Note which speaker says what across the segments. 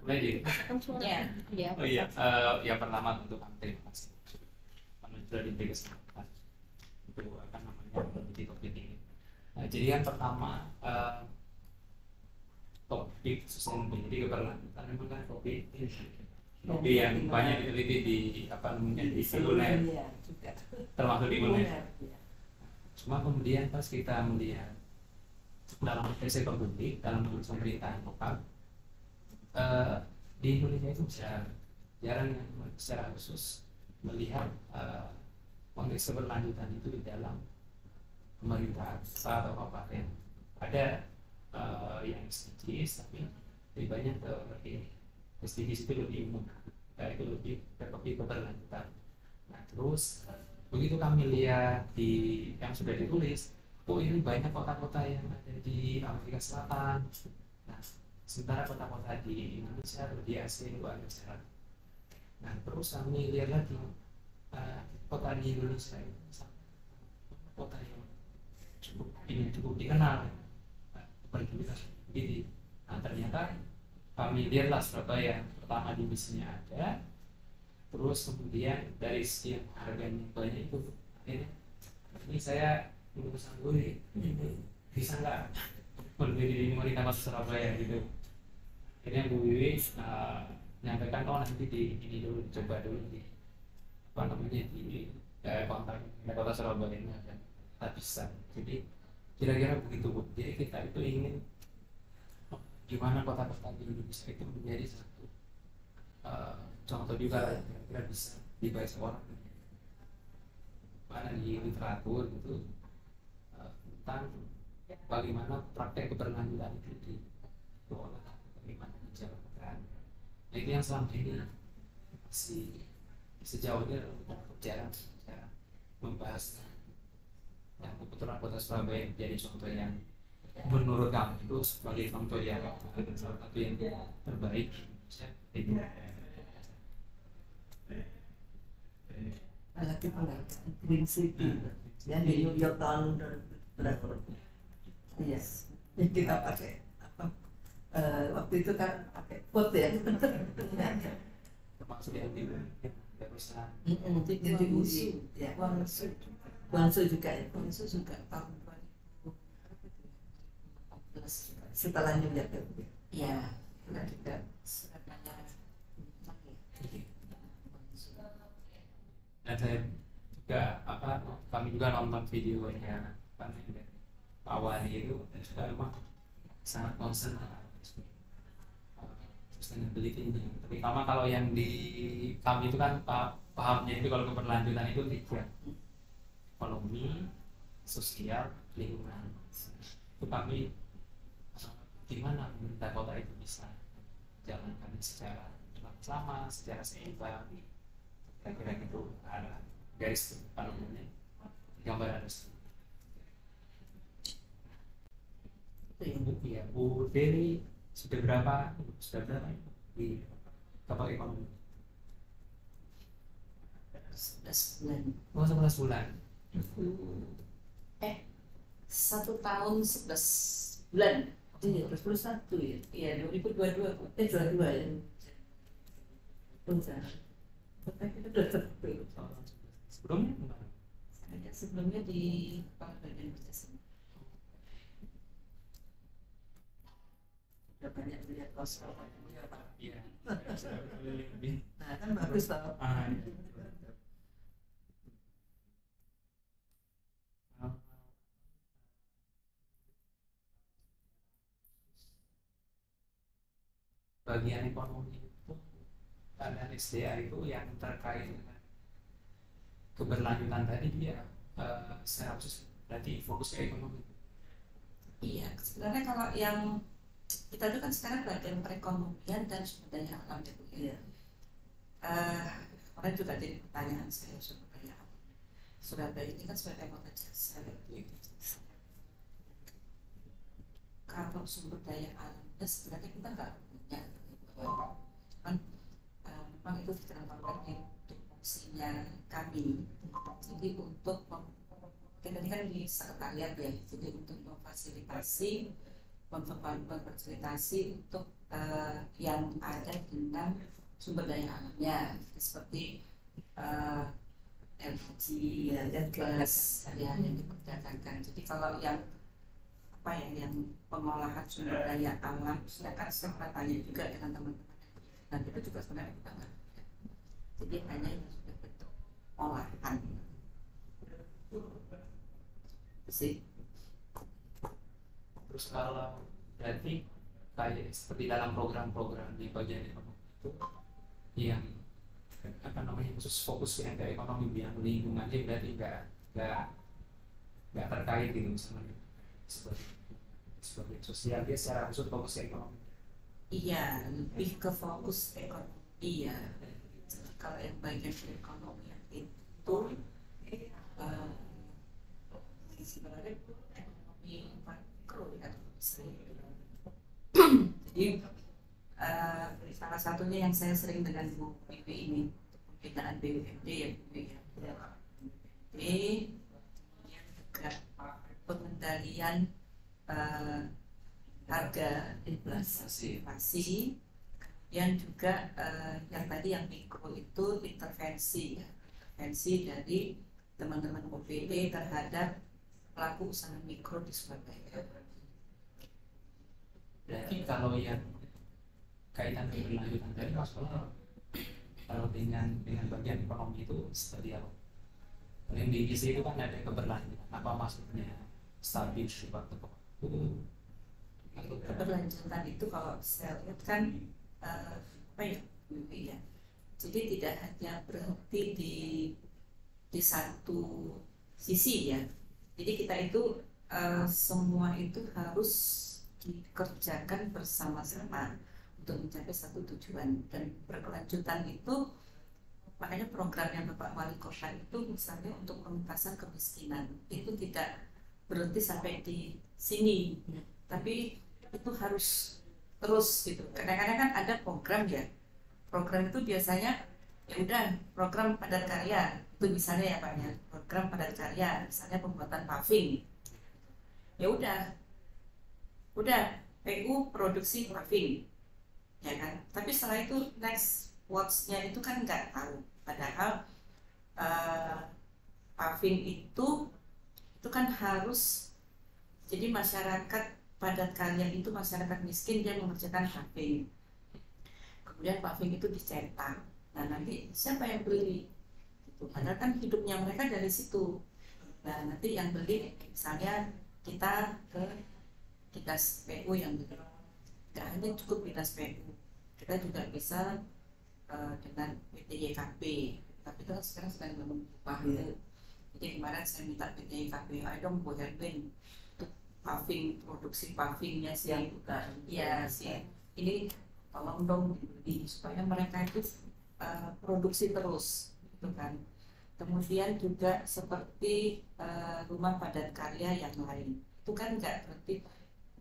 Speaker 1: Mulai di
Speaker 2: Ya, ya.
Speaker 1: oh iya, yang pertama tentu kami terima kasih karena sudah diberi kesempatan untuk apa namanya di topik ini. Jadi yang pertama topik sustainability keberlanjutan memang kan topik yang banyak diteliti di apa namanya di UNED, termasuk di UNED. Cuma kemudian pas kita melihat dalam sektor publik, dalam pemerintahan lokal, di Indonesia itu jarang secara khusus melihat konteks keberlanjutan itu di dalam pemerintahan atau kabupaten. Ada yang SDGs, tapi lebih banyak ke SDGs itu lebih umum, itu lebih ke topik keberlanjutan. Nah terus begitu kami lihat di yang sudah ditulis, oh ini banyak kota-kota yang ada di Amerika Selatan. Nah sementara kota-kota di Indonesia atau di Asia itu agak jarang. Nah terus kami lihat lagi kota di Indonesia itu kota yang cukup dikenal berkualitas tinggi. Nah ternyata kami lihatlah Surabaya pertama divisinya ada, terus kemudian dari sekian harganya banyak itu ini saya memutuskan gue ini bisa nggak berdiri di Marina Mas Surabaya gitu. Akhirnya Bu Wiwi menyampaikan nanti di ini dulu coba dulu di apa namanya di kontak kota Surabaya ini ada tak bisa. Jadi kira-kira begitu Bu. Jadi kita itu ingin gimana kota-kota di Indonesia itu menjadi satu contoh juga lah yang kira-kira bisa dibaca orang mana di literatur gitu tentang bagaimana praktek keberlanjutan itu dikelola, bagaimana dijalankan. Nah itu yang selama ini masih sejauh ini jarang membahas. Yang kebetulan kota Surabaya menjadi contoh yang menurut kami itu sebagai contoh yang salah satu yang terbaik.
Speaker 3: Lagi penghargaan Green City ya di New York tahun berapa? Yes, yang kita pakai apa? Waktu itu kan pakai quote ya.
Speaker 1: Termasuk yang di perusahaan.
Speaker 3: Jadi uji, ya. Guangzhou juga ya.
Speaker 2: Guangzhou juga tahun 2014
Speaker 3: Setelah New York
Speaker 2: ya.
Speaker 3: Nah, juga
Speaker 2: Surabaya
Speaker 1: Dan saya juga apa kami juga nonton videonya Pak Wali itu juga memang sangat concern sustainability ini. Terutama kalau yang di kami itu kan pahamnya itu kalau keberlanjutan itu tiga: ekonomi, sosial, lingkungan. Itu kami gimana pemerintah kota itu bisa jalankan secara bersama, secara seimbang. Kira-kira gitu garis apa namanya gambar harus ya Bu Dewi sudah berapa di kapal ekonomi
Speaker 2: 11 bulan.
Speaker 1: oh 11 bulan
Speaker 2: 1 tahun 11 bulan.
Speaker 3: Iya, 21 ya.
Speaker 2: Iya, 2022.
Speaker 3: 22 ya. Benar. Kita udah terpilih.
Speaker 1: sebelumnya
Speaker 2: Ada sebelumnya di Kepala Badan Kerjasama.
Speaker 3: Udah banyak lihat kosong.
Speaker 1: iya
Speaker 3: Nah kan bagus tau. Bagian ekonomi itu dan SDA itu yang terkait dengan keberlanjutan tadi dia secara khusus berarti fokus ke ekonomi.
Speaker 2: Iya, sebenarnya kalau yang kita itu kan sekarang bagian perekonomian dan sumber daya alam ya Bu. Iya. Kemarin juga jadi pertanyaan saya sumber daya alam. Surabaya ini kan sebagai kota jasa. Kalau sumber daya alamnya sebenarnya kita nggak punya. Kan memang itu diterapkan di fungsinya kami. Jadi untuk kita ini kan di sekretariat ya, jadi untuk memfasilitasi untuk yang ada dengan sumber daya alamnya seperti LPG dan gas yang diperdagangkan. Jadi kalau yang yang pengolahan sumber daya alam, sedangkan saya tanya juga dengan teman-teman, dan itu juga sebenarnya kita nggak ada. Jadi hanya yang sudah bentuk olahan sih.
Speaker 1: Terus kalau berarti kayak seperti dalam program-program di bagian ekonomi itu yang khusus fokus yang ke ekonomi yang lingkungannya berarti nggak terkait gitu misalnya sebagai sosial, dia secara khusus fokus ke ekonomi.
Speaker 2: Iya, lebih ke fokus ekonomi ya. Jadi kalau yang bagian ekonomi itu sebenarnya ekonomi makro ya. Jadi salah satunya yang saya sering dengan Bu Bibi ini pembinaan BUMD ya Bu ya. Kemudian juga pengendalian harga inflasi, yang juga yang tadi yang mikro itu intervensi dari teman-teman OPD terhadap pelaku usaha mikro di Surabaya.
Speaker 1: Berarti kalau yang kaitan keberlanjutan dari masalah kalau dengan bagian ekonomi itu seperti apa? Kalau yang di gizi itu kan ada keberlanjutan, apa maksudnya stabil atau
Speaker 2: keberlanjutan itu kalau saya lihat kan ya. Jadi tidak hanya berhenti di satu sisi ya. Jadi kita itu semua itu harus dikerjakan bersama-sama untuk mencapai satu tujuan, dan berkelanjutan itu makanya program yang Bapak Wali Kota itu misalnya untuk pengentasan kemiskinan itu tidak berhenti sampai di sini, tapi itu harus terus gitu. Kadang-kadang kan ada program ya, program itu biasanya ya udah program padat karya itu misalnya ya Pak ya, program padat karya misalnya pembuatan paving, ya udah PU produksi paving ya kan, tapi setelah itu next what's-nya itu kan nggak tahu, padahal paving itu kan harus jadi masyarakat padat karya itu masyarakat miskin dia mengerjakan paving, kemudian paving itu dicetak, nah nanti siapa yang beli itu, padahal kan hidupnya mereka dari situ. Nah nanti yang beli misalnya kita ke dinas PU yang beli, nggak hanya cukup dinas PU, kita juga bisa dengan PT YKB, tapi itu sekarang sedang berubah. Jadi kemarin saya minta PT YKB, ayo dong buat helping untuk paving, produksi pavingnya sih yang bukan ya sih ini tolong dong dibeli supaya mereka itu produksi terus gitu kan. Kemudian juga seperti rumah padat karya yang lain itu kan nggak berarti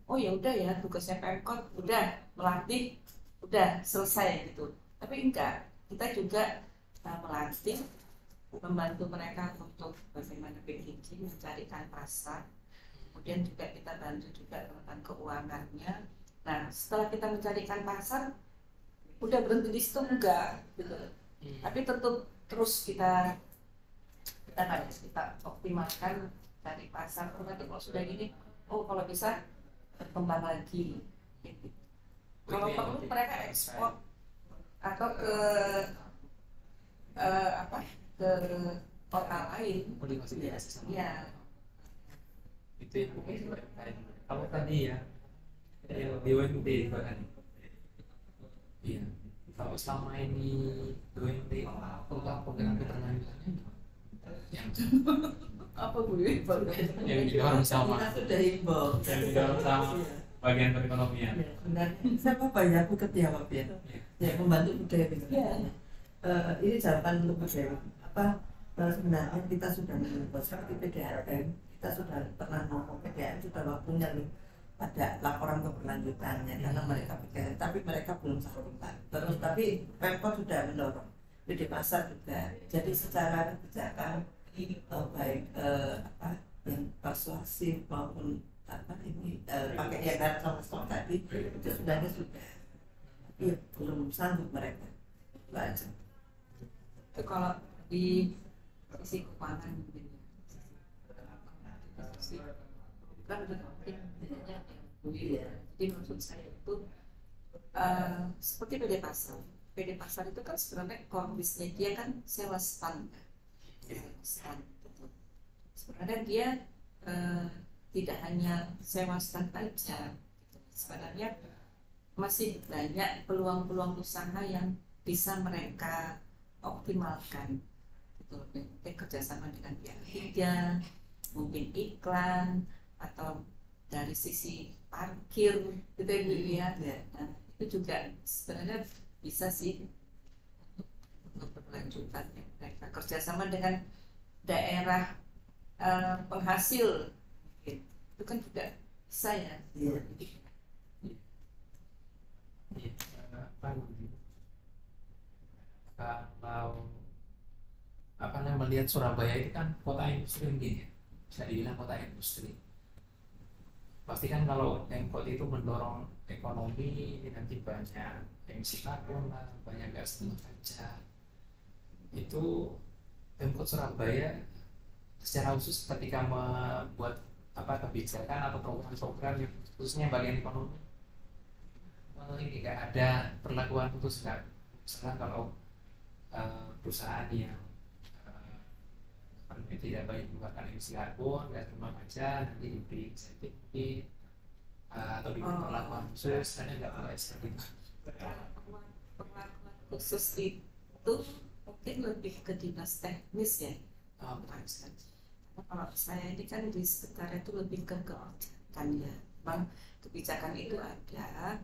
Speaker 2: oh ya udah ya tugasnya Pemkot udah melatih udah selesai gitu, tapi enggak, kita juga melatih, membantu mereka untuk bagaimana packaging, mencarikan pasar, kemudian juga kita bantu juga tentang keuangannya. Nah setelah kita mencarikan pasar udah berhenti di situ enggak gitu, tapi tetap terus kita optimalkan cari pasar. Nanti kalau sudah gini, oh kalau bisa berkembang lagi gitu. Kalau perlu mereka ekspor atau ke ke kota lain ya.
Speaker 1: Itu yang kalau tadi ya BUMD itu kan iya, kalau selama ini BUMD program keberlanjutannya yang
Speaker 3: apa Bu?
Speaker 1: yang didorong sama
Speaker 3: Kita sudah himbau.
Speaker 1: yang didorong sama bagian perekonomian.
Speaker 3: Ya, benar. Siapa banyak aku kejawab ya. Ya membantu budaya ya. Ini jawaban untuk budaya. Sebenarnya kita sudah membuat seperti PDRM, kita sudah pernah ngomong PDRM sudah waktunya nih pada laporan keberlanjutannya karena mereka PDRM, tapi mereka belum sampaikan. Terus tapi Pemkot sudah mendorong, PD Pasar juga. Jadi secara kebijakan baik yang persuasif maupun pakai yang sama tadi itu sudah iya belum sanggup mereka. Itu aja.
Speaker 2: Itu kalau di sisi keuangan mungkin ya. Sisi kan udah mungkin bedanya
Speaker 3: Iya.
Speaker 2: jadi maksud saya itu seperti PD Pasar. PD Pasar itu kan sebenarnya core bisnya dia kan sewa stand. Sewa stand, betul. Sebenarnya dia tidak hanya sewa stand aja. Sebenarnya masih banyak peluang-peluang usaha yang bisa mereka optimalkan. Gitu. Mungkin kerjasama dengan pihak ketiga, mungkin iklan atau dari sisi parkir gitu ya. Nah, itu juga sebenarnya bisa sih untuk berkelanjutan ya. Mereka kerjasama dengan daerah penghasil gitu. Itu kan juga bisa ya.
Speaker 3: Iya.
Speaker 1: Apa namanya? Kalau apa namanya melihat Surabaya itu kan kota industri mungkin ya, bisa dibilang kota industri. Pasti kan kalau Pemkot itu mendorong ekonomi, nanti banyak emisi karbon lah, banyak gas rumah kaca. Itu Pemkot Surabaya secara khusus ketika membuat kebijakan atau program-program yang khususnya bagian ekonomi, ini nggak ada perlakuan khusus nggak. Misalnya kalau perusahaan yang tidak banyak mengeluarkan emisi karbon, gas rumah kaca, nanti diberi insentif atau diberi perlakuan khusus, ada nggak mulai seperti itu?
Speaker 2: Perlakuan khusus itu mungkin lebih ke dinas teknis ya. Kalau saya ini kan di sekitar itu lebih ke kebijakan ya. Memang kebijakan itu ada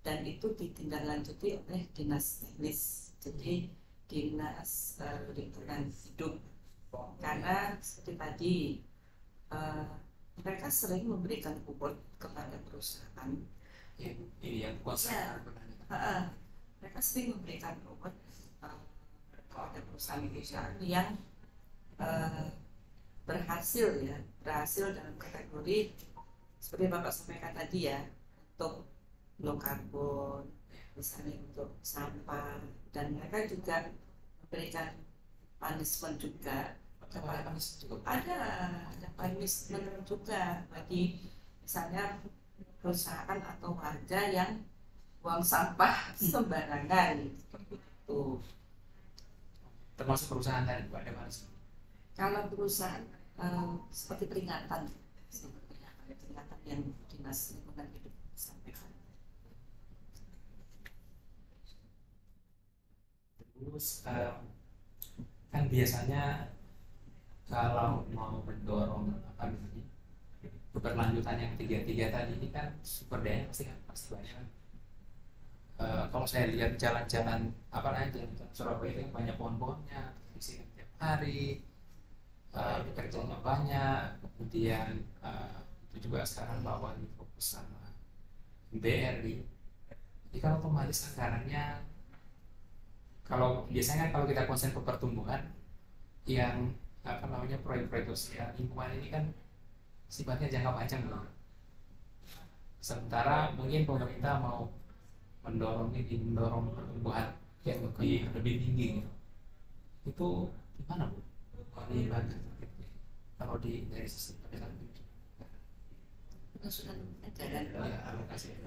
Speaker 2: dan itu ditindaklanjuti oleh dinas teknis. Jadi dinas lingkungan hidup. Karena seperti tadi mereka sering memberikan reward kepada perusahaan.
Speaker 1: Ini yang kuasa.
Speaker 2: Mereka sering memberikan reward kepada perusahaan-perusahaan yang berhasil dalam kategori seperti Bapak sampaikan tadi ya, untuk low carbon, misalnya untuk sampah, dan mereka juga memberikan punishment juga. Ada punishment juga bagi misalnya perusahaan atau warga yang buang sampah sembarangan seperti itu.
Speaker 1: Termasuk perusahaan tadi Pak, ada punishment.
Speaker 2: Kalau perusahaan seperti peringatan yang dinas lingkungan hidup sampaikan.
Speaker 1: Terus kan biasanya kalau mau mendorong keberlanjutan yang tiga tadi ini kan sumber daya pasti banyak. Kalau saya lihat jalan-jalan jalan Surabaya itu banyak pohon-pohonnya, isi tiap hari, pekerjaannya banyak, kemudian itu juga sekarang lawan fokus sama BRI. Jadi kalau otomatis anggarannya, kalau biasanya kan kalau kita konsen ke pertumbuhan yang proyek-proyek sosial lingkungan ini kan sifatnya jangka panjang loh. Sementara mungkin pemerintah mau mendorong pertumbuhan yang lebih tinggi gitu. Itu gimana Bu? Kalau dari sisi alokasi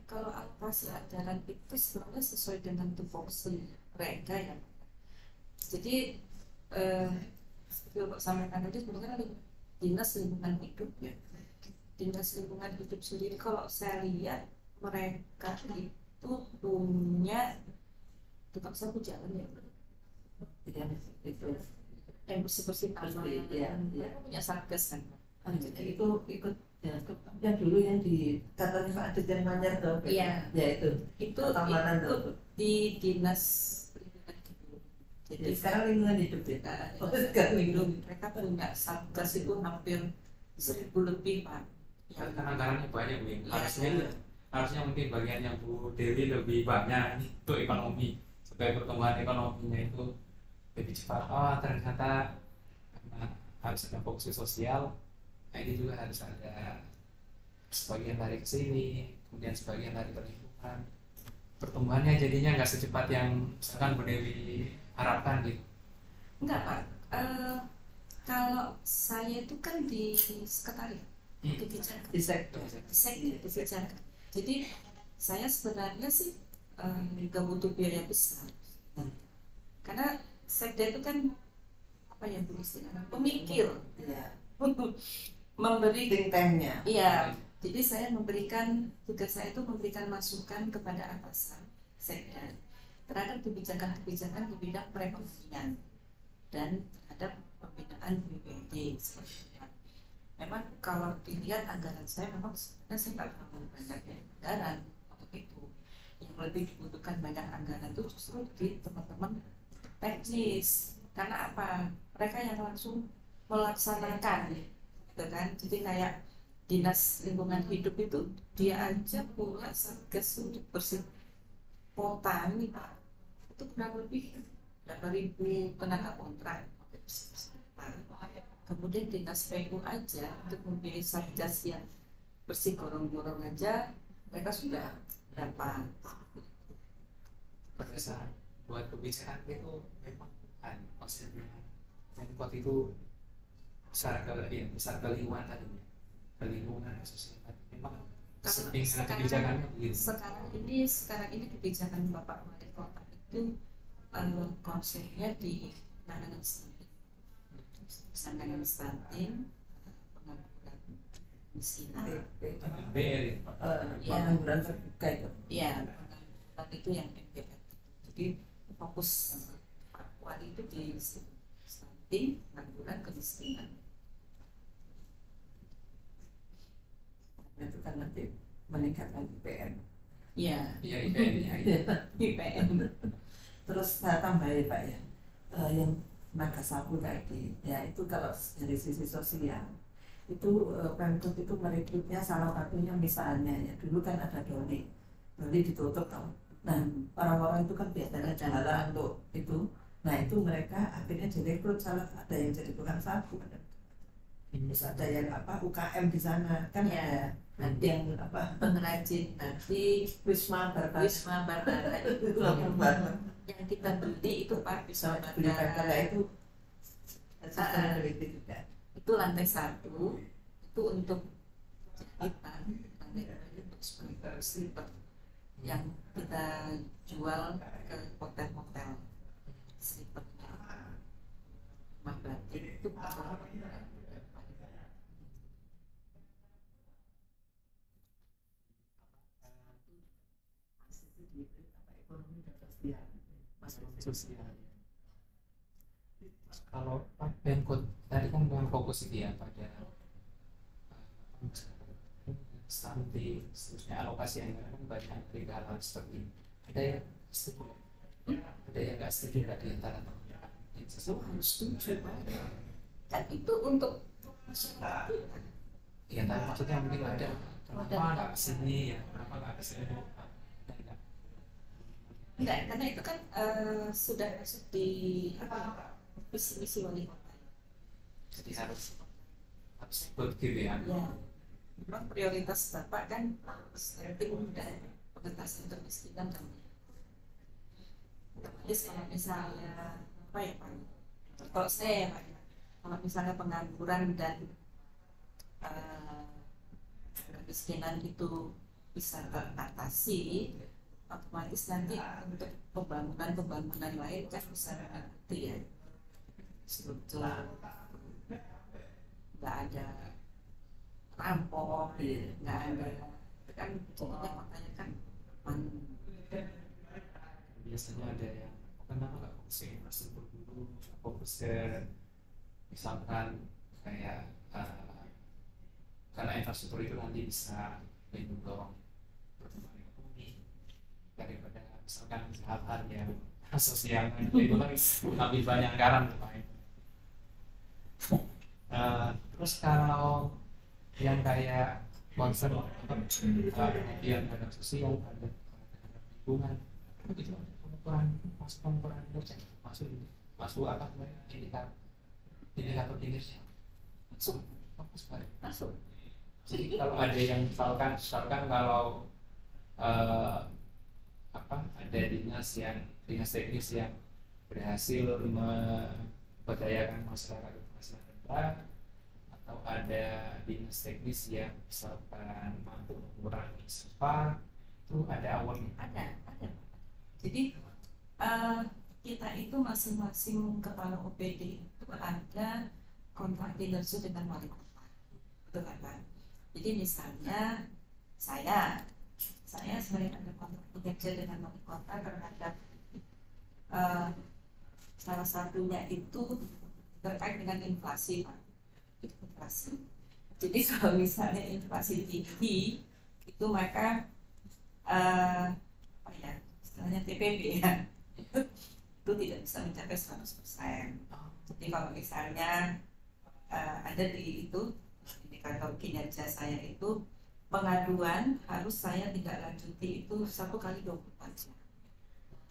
Speaker 2: kalau alokasi anggaran itu sebenarnya sesuai dengan tupoksi mereka ya. Jadi seperti Bapak sampaikan tadi sebenarnya dinas lingkungan hidup ya. Dinas lingkungan hidup sendiri kalau saya lihat mereka itu punya tukang sapu jalan ya. Itu yang bersih-bersih taman ya, punya satgas kan.
Speaker 3: Jadi itu ikut yang dulu yang di katanya Pak Adit yang Manyar tuh.
Speaker 2: Iya.
Speaker 3: Ya itu keamanan
Speaker 2: itu di dinas lingkungan hidup.
Speaker 3: Jadi sekarang lingkungan hidup ya.
Speaker 2: Sekarang lingkungan mereka punya satgas itu hampir 1.000 lebih Pak.
Speaker 1: Ya, karena anggarannya banyak Bu. Harusnya mungkin bagian yang Bu Dewi lebih banyak untuk ekonomi supaya pertumbuhan ekonominya itu lebih cepat. Ternyata karena harus ada fokus sosial, ini juga harus ada sebagian lari ke sini, kemudian sebagian lari ke lingkungan. Pertumbuhannya jadinya nggak secepat yang misalkan Bu Dewi harapkan gitu.
Speaker 2: Enggak Pak. Kalau saya itu kan di sekretariat, kebijakan,
Speaker 3: Di sektor.
Speaker 2: di sektor kebijakan. Jadi saya sebenarnya sih nggak butuh biaya besar, karena sekda itu kan apa ya Bu istilahnya, pemikir,
Speaker 3: Iya.
Speaker 2: memberi,
Speaker 3: Think tank-nya.
Speaker 2: iya. Jadi saya tugas saya itu memberikan masukan kepada atasan sekda terhadap kebijakan-kebijakan di bidang perekonomian dan terhadap pembinaan BPD. Memang kalau dilihat anggaran saya memang sebenarnya saya nggak terlalu banyak anggaran untuk itu. Yang lebih dibutuhkan banyak anggaran itu justru di teman-teman teknis. Karena apa? Mereka yang langsung melaksanakan, gitu kan? Jadi kayak dinas lingkungan hidup itu dia aja punya satgas untuk bersih kota ini Pak. Itu kurang lebih berapa ribu tenaga kontrak. Kemudian dinas PU aja untuk memilih satgas yang bersih gorong-gorong aja mereka sudah berapa.
Speaker 1: Pada saat buat kebijakan itu memang kan maksudnya Menpot itu besar ke lingkungan tadinya, ke lingkungan sosial memang setting kebijakannya begitu.
Speaker 2: Sekarang ini kebijakan Bapak Wali Kota itu konsepnya di penanganan stunting, pengangguran kemiskinan.
Speaker 1: BR ya.
Speaker 3: Pengangguran terbuka itu.
Speaker 2: Iya, pengangguran itu yang MPR. Jadi fokus Pak Wali itu di stunting, pengangguran kemiskinan.
Speaker 3: Itu kan nanti meningkatkan IPM.
Speaker 2: Iya,
Speaker 1: Iya IPN.
Speaker 2: IPM.
Speaker 3: Terus saya tambahin Pak ya, yang naga sapu tadi, ya itu kalau dari sisi sosial itu Pemkot itu merekrutnya salah satunya misalnya ya dulu kan ada doli ditutup tau. Nah orang-orang itu kan biasanya jalan untuk itu, nah itu mereka akhirnya direkrut, ada yang jadi tukang sapu, terus ada yang UKM di sana kan,
Speaker 2: Ya,
Speaker 3: ada yang
Speaker 2: pengrajin nanti
Speaker 3: Wisma Barbara
Speaker 2: itu
Speaker 3: itu langsung banget.
Speaker 2: yang kita beli itu Pak Wisma
Speaker 3: Beli Barbara itu
Speaker 2: itu lantai 1 itu untuk jahitan, lantai 2 untuk slipper yang kita jual ke hotel-hotel slippernya. Rumah batik itu
Speaker 1: Sosial. Kalau Pemkot tadi kan dengan fokus itu ya pada stunting, seterusnya alokasi anggaran kan banyak dari hal seperti ini. Ada yang setuju, ada yang nggak setuju, ada di antara teman-teman.
Speaker 2: itu harus setuju Pak. Dan itu untuk masyarakat.
Speaker 1: Ya, tapi maksudnya mungkin ada kenapa nggak kesini ya, kenapa nggak kesini?
Speaker 2: Enggak, karena itu kan sudah masuk di visi misi wali kota.
Speaker 1: Jadi harus ikut gitu ya.
Speaker 2: Ya, memang prioritas Bapak kan stunting dan pengentasan kemiskinan kan. Otomatis kalau misalnya apa ya Pak? Kalau saya ya Pak, kalau misalnya pengangguran dan kemiskinan itu bisa teratasi, otomatis nanti untuk pembangunan lain kan bisa mengerti ya, struktur nggak ada rampok, nggak ada kan jadinya makanya kan
Speaker 1: Biasanya ada yang kenapa nggak fokus ke infrastruktur dulu, fokus ke misalkan kayak karena infrastruktur itu nanti bisa mendorong pertumbuhan ekonomi daripada misalkan hal-hal yang sosial itu kan lebih banyak anggaran terus kalau yang kayak concern yang pada sosial pada lingkungan itu pengukuran kerja masuk apa indikator indikatornya masuk fokus balik
Speaker 2: masuk
Speaker 1: Jadi kalau ada yang misalkan kalau ada dinas teknis yang berhasil memberdayakan masyarakat rendah, atau ada dinas teknis yang misalkan mampu mengurangi sampah, itu ada awalnya.
Speaker 2: Ada. Jadi kita itu masing-masing kepala OPD itu ada kontrak kinerja dengan wali kota, betul kan? Jadi misalnya saya sebagai ada kontrak kinerja dengan wali kota terhadap salah satunya itu terkait dengan inflasi, Pak. Inflasi. Jadi kalau misalnya inflasi tinggi itu maka istilahnya TPP ya, itu tidak bisa mencapai 100%. Jadi kalau misalnya ada di itu indikator kinerja saya itu pengaduan harus saya tidak lanjuti itu 1 kali 24 jam.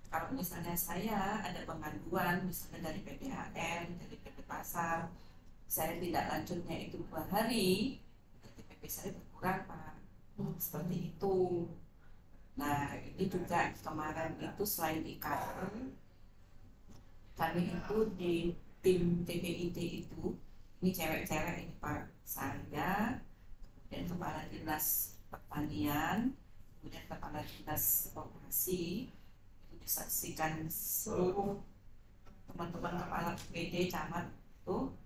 Speaker 2: Kalau misalnya saya ada pengaduan misalnya dari PDAM, dari PT Pasar, saya tidak lanjutnya itu 2 hari, TPP saya berkurang, Pak. Seperti itu. Nah, ini juga kemarin itu selain di cover, kami itu di tim TPID itu, ini cewek-cewek ini Pak, saya, kemudian Kepala Dinas Pertanian, kemudian Kepala Dinas Koperasi, itu disaksikan seluruh teman-teman kepala PD camat itu,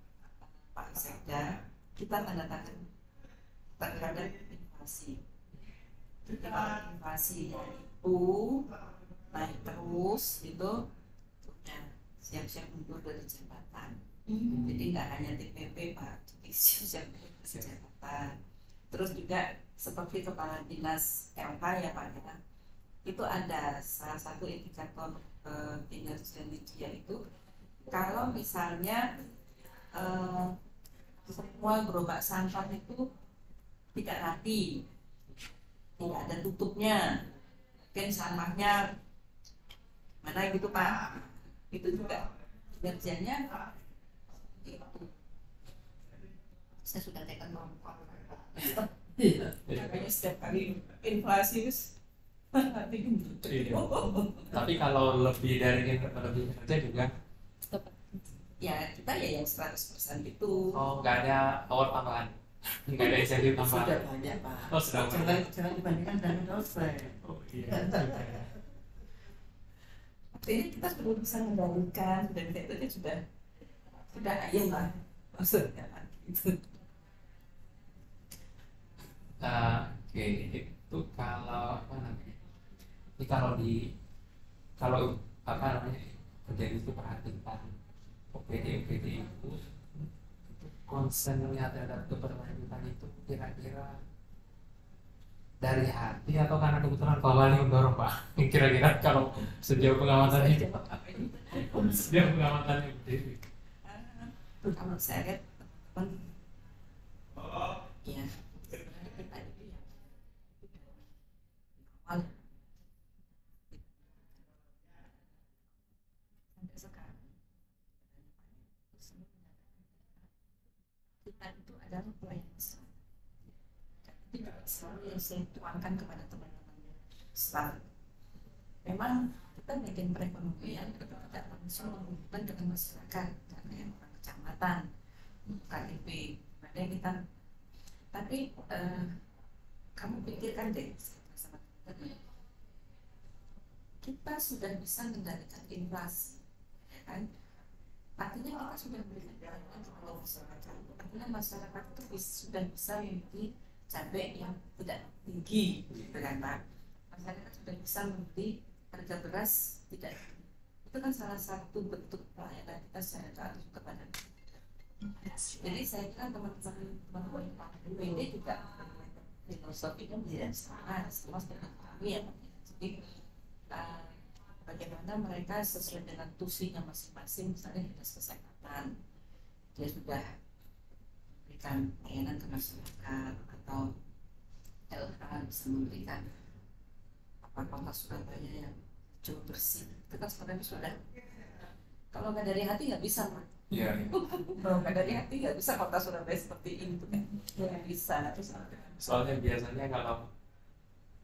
Speaker 2: Pak Sekda, kita tanda tangan terhadap inflasi. Kalau inflasinya itu naik terus itu udah siap-siap mundur dari jabatan. Jadi nggak hanya TPP Pak, jadi siap-siap mundur dari jabatan. Terus juga seperti kepala dinas LH ya Pak ya, itu ada salah satu indikator kinerja dia itu kalau misalnya semua gerobak sampah itu tidak rapi, tidak ada tutupnya, mungkin sampahnya mana gitu Pak, itu juga kinerjanya itu. Saya sudah tekan nomor. Makanya setiap kali inflasi
Speaker 1: Tapi kalau lebih dari kinerja juga
Speaker 2: ya kita ya yang 100% itu.
Speaker 1: nggak ada award tambahan, nggak ada insentif tambahan.
Speaker 3: Sudah banyak Pak.
Speaker 1: Sudah banyak.
Speaker 3: Jangan dibandingkan dengan dosen.
Speaker 2: Artinya kita sudah bisa mengendalikan dan itu sudah ayam lah maksudnya gitu.
Speaker 1: Oke, itu kalau apa namanya? Ini kalau apa namanya kerjaan itu perhatikan OPD itu concernnya terhadap keberlanjutan itu kira-kira dari hati atau karena kebetulan Pak Wali mendorong Pak? Kira-kira kalau sejauh pengamatannya berdiri.
Speaker 2: Kalau saya lihat teman ya sebenarnya kita itu ya awal sampai sekarang kita itu adalah pelayan besar. Tidak selalu yang saya tuangkan kepada teman-teman staff. Memang kita bikin perekonomian kita tidak langsung menghubungkan dengan masyarakat, karena yang orang kecamatan, KIP, ada yang kita. Tapi kamu pikirkan deh, sama teman-teman, kita sudah bisa mengendalikan inflasi, ya kan? Artinya kita sudah memberikan pelayanan kepada masyarakat. Artinya masyarakat itu sudah bisa membeli cabai yang tidak tinggi, gitu kan Pak? Masyarakat sudah bisa membeli harga beras tidak tinggi. Itu kan salah satu bentuk pelayanan kita secara langsung kepada. Jadi saya kira teman-teman PD juga filosofinya tidak sama dengan kami ya Pak. Jadi bagaimana mereka sesuai dengan tusinya masing-masing, misalnya dinas kesehatan dia sudah memberikan pelayanan ke masyarakat, atau LH bisa memberikan kota Surabaya yang jauh bersih, itu kan sebenarnya sudah, kalau nggak dari hati nggak bisa Pak.
Speaker 1: Iya.
Speaker 2: Maka dari hati nggak bisa kota Surabaya seperti itu kan, nggak bisa. Terus
Speaker 1: Soalnya biasanya kalau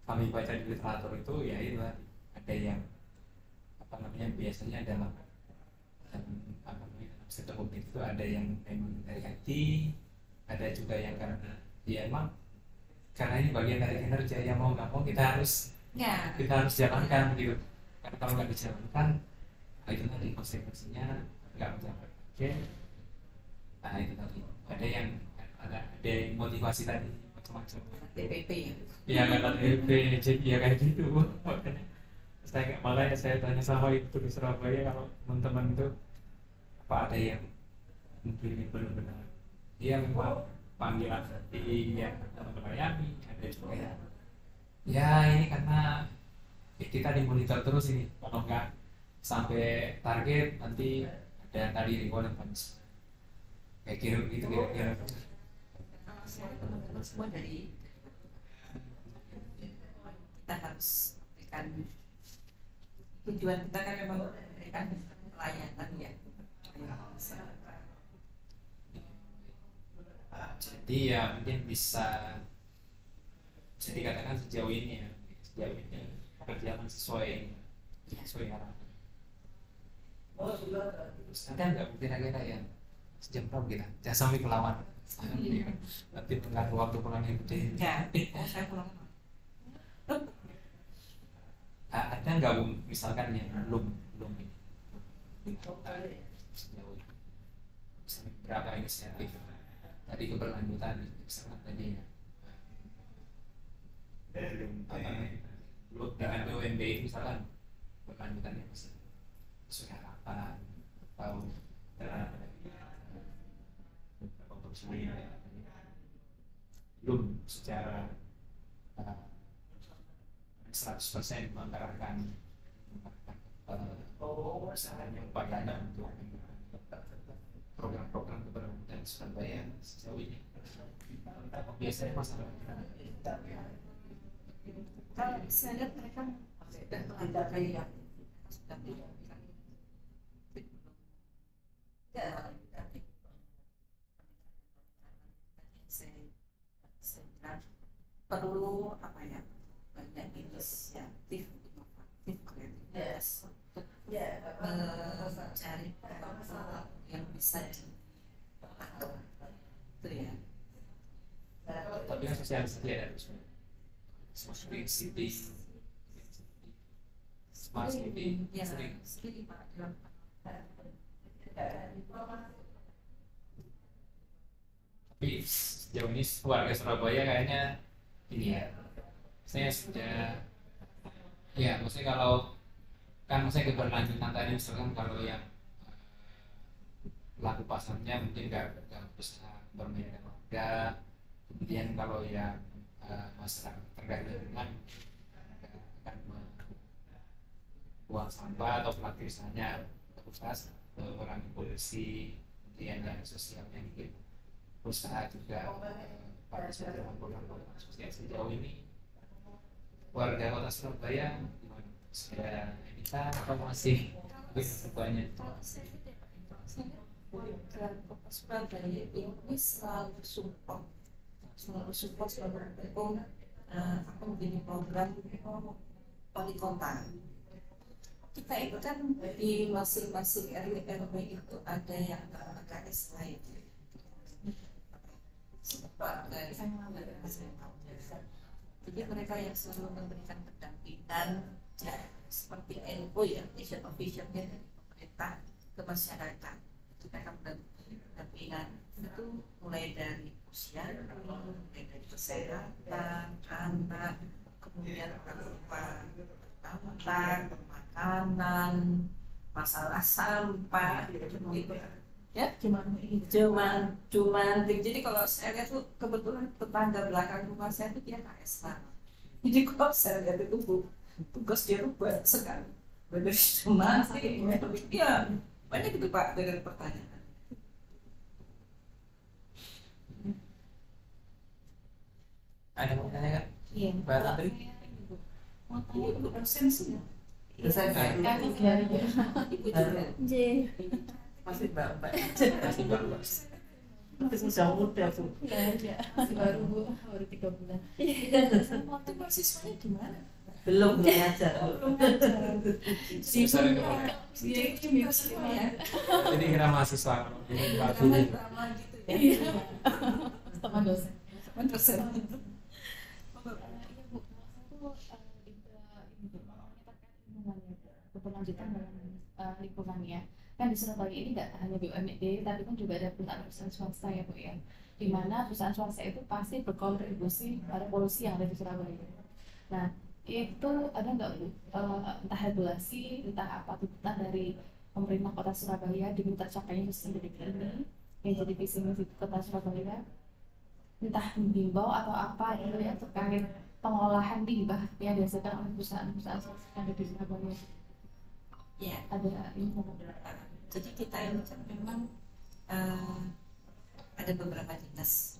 Speaker 1: kami baca di literatur itu ya itu tadi, ada yang apa namanya biasanya dalam apa namanya dalam satu publik itu ada yang memang dari hati, ada juga yang karena ya emang karena ini bagian dari kinerja yang mau nggak mau
Speaker 2: ya
Speaker 1: kita harus jalankan gitu. Karena kalau nggak dijalankan, itu tadi konsekuensinya nggak mencapai. Oke, nah itu tadi ada yang motivasi tadi macam-macam.
Speaker 2: TPP ya.
Speaker 1: Ya kata DP, jadi ya kayak gitu. Makanya saya tanya sama itu di Surabaya, kalau teman-teman itu apa ada yang mungkin benar-benar dia memang panggilan hati yang melayani, ada juga ya ini karena kita dimonitor terus ini, kalau nggak sampai target nanti ada tadi recall yang panas kayak gitu kira-kira.
Speaker 2: Saya teman-teman semua dari kita harus berikan, tujuan kita kan memang memberikan pelayanan ya.
Speaker 1: Jadi ya mungkin bisa dikatakan sejauh ini pekerjaan sesuai harapan. Ada nggak kira-kira ya sejam berapa kita? Jangan sampai kelamaan. Nanti mengganggu waktu pulang yang gede.
Speaker 2: Ya, saya pulang.
Speaker 1: Ada nggak misalkan yang belum sejauh ini misalnya berapa inisiatif tadi keberlanjutan misalkan tadi ya belum dengan BUMD misalkan berlanjutannya masih sesuai harapan atau belum secara 100% mengarahkan usahanya upayanya untuk program-program keberlanjutan Surabaya sejauh ini. Biasanya masalah
Speaker 2: Kalau saya lihat mereka sudah mengandalkan yang sudah tidak saya perlu apa ya, banyak inisiatif inovatif kreativitas untuk mencari yang bisa dilakukan itu ya.
Speaker 1: tapi kan sosialisasi ada terus smart city
Speaker 2: Ya,
Speaker 1: sering
Speaker 2: sering Pak, dalam
Speaker 1: tapi sejauh ini warga Surabaya kayaknya ini ya saya sudah ya maksudnya kalau kan maksudnya keberlanjutan tadi misalkan kalau yang pelaku pasarnya mungkin nggak bisa bermain dengan warga, kemudian kalau yang masyarakat terkait dengan akan buang sampah atau pelaksananya berusaha mengurangi polusi, kemudian yang sosialnya mungkin usaha juga pada program sosial sejauh ini warga kota Surabaya gimana? Sudah bisa atau masih banyak?
Speaker 2: Kota Surabaya ini selalu support selalu mendukung apa menjadi program wali kota. Kita itu kan di masing-masing RW itu ada yang KS lain. Jadi mereka yang selalu memberikan pendampingan ya, seperti NO ya, Nation of Vision dari pemerintah ke masyarakat. Itu mereka pendampingan itu mulai dari usia, mulai dari kesehatan, anak, kemudian pertanian, makanan, masalah sampah, gitu. Ya, cuman jadi kalau saya lihat tuh kebetulan tetangga belakang rumah saya itu dia KSA. Jadi kalau saya lihat itu tugas dia tuh banyak sekali. Benar cuma sih, ya banyak itu Pak dengan pertanyaan.
Speaker 1: Ada mau tanya kan?
Speaker 2: Iya.
Speaker 1: Mbak Tantri?
Speaker 2: Mau tanya untuk absensi ya?
Speaker 3: Saya
Speaker 2: Ibu juga.
Speaker 3: masih mbak
Speaker 1: Masih bagus.
Speaker 3: masih muda muda Bu.
Speaker 4: Ya, masih baru Bu, baru 3 bulan.
Speaker 2: Waktu mahasiswanya di mana?
Speaker 3: belum ngajar
Speaker 2: Belum ngajar.
Speaker 1: Besar
Speaker 2: Sibuk
Speaker 1: kepala.
Speaker 2: dia juga semua ya.
Speaker 1: Jadi kira mahasiswa. Ini waktu ini.
Speaker 2: Drama gitu ya.
Speaker 4: Iya. Sama dosen.
Speaker 2: Terus
Speaker 4: Iya Bu, maksudnya tuh juga ini Bu, namanya terkait lingkungan ya, keberlanjutan dalam lingkungan ya. Kan di Surabaya ini nggak hanya BUMD, tapi kan juga ada perusahaan-perusahaan swasta ya Bu ya. Di mana perusahaan swasta itu pasti berkontribusi pada polusi yang ada di Surabaya. Nah, itu ada nggak Bu, entah regulasi, entah apa tuntutan dari pemerintah kota Surabaya demi tercapainya sustainability ini yang jadi visi misi kota Surabaya, entah menghimbau atau apa gitu ya terkait pengolahan limbah yang dihasilkan oleh perusahaan-perusahaan swasta yang ada di Surabaya.
Speaker 2: ya.
Speaker 4: Ada ini nggak, Bu?
Speaker 2: Jadi kita ini kan memang ada beberapa dinas.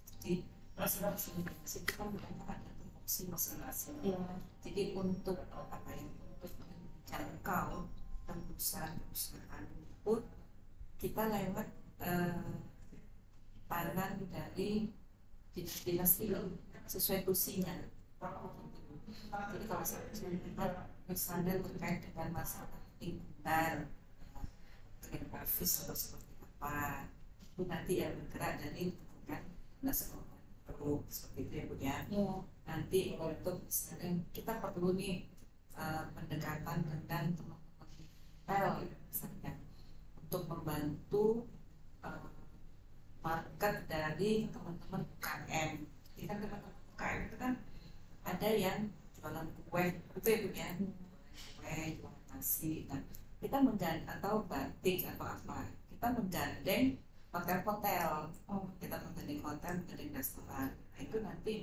Speaker 2: Jadi masing-masing dinas itu kan ada tupoksi masing-masing.
Speaker 4: Iya.
Speaker 2: Jadi untuk apa ya, untuk menjangkau perusahaan-perusahaan pun kita lewat tangan dari dinas ini sesuai fungsinya. Jadi kalau saya misalnya terkait dengan masalah lingkungan, dengan office atau seperti apa, itu nanti yang bergerak dari lingkungan nasional perlu seperti itu ya Bu ya.
Speaker 4: Iya.
Speaker 2: Nanti untuk misalnya kita perlu nih pendekatan dengan teman-teman retail misalnya untuk membantu market dari teman-teman UKM. Jadi kan teman-teman UKM itu kan ada yang jualan kue itu ya Bu ya, kue, jualan nasi. Nah, kita menggandeng atau batik atau apa, kita menggandeng hotel-hotel, kita menggandeng hotel, menggandeng restoran. Nah, itu nanti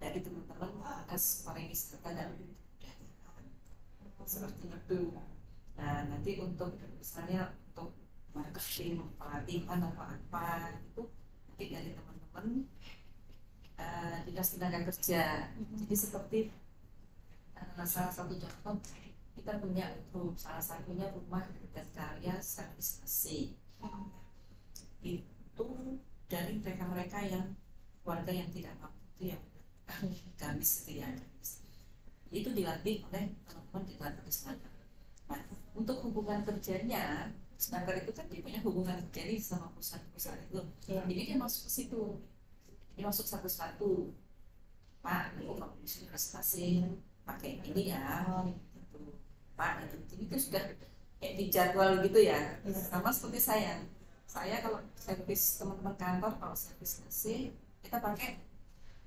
Speaker 2: dari teman-teman Dinas Pariwisata dan Kebudayaan seperti itu. Nah, nanti untuk misalnya untuk marketing, pelatihan apa itu nanti dari teman-teman Dinas Tenaga Kerja. Jadi seperti salah satu contoh kita punya grup, salah satunya Rumah dan Karya Servis Nasi. Itu dari mereka-mereka yang warga yang tidak mampu itu yang gamis itu ya, gamis. Itu dilatih oleh teman-teman di dalam Kesnaker. Nah, untuk hubungan kerjanya, Kesnaker itu kan dia punya hubungan kerja sama perusahaan-perusahaan itu. Jadi dia masuk ke situ, dia masuk satu-satu. Pak, aku kalau bisa prestasi pakai ini ya, gitu. Pak, itu sudah kayak dijadwal gitu ya. Sama seperti saya kalau servis teman-teman kantor, kalau servis nasi kita pakai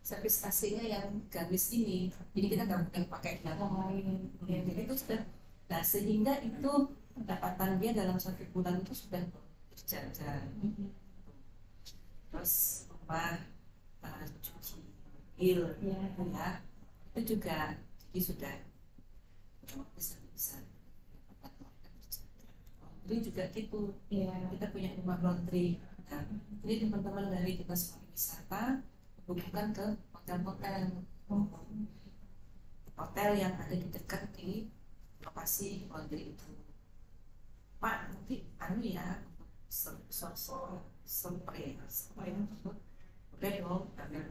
Speaker 2: servis nasinya yang gamis ini, jadi kita nggak mungkin pakai yang lain. Jadi itu sudah, nah sehingga itu pendapatan dia dalam 1 bulan itu sudah terjaga. Terus rumah cuci mobil ya itu juga jadi sudah bisa laundry juga gitu. Kita punya rumah laundry. Nah, jadi teman-teman dari Dinas Pariwisata hubungkan ke hotel yang ada di dekat di lokasi laundry itu. Pak, nanti ya spray boleh dong agar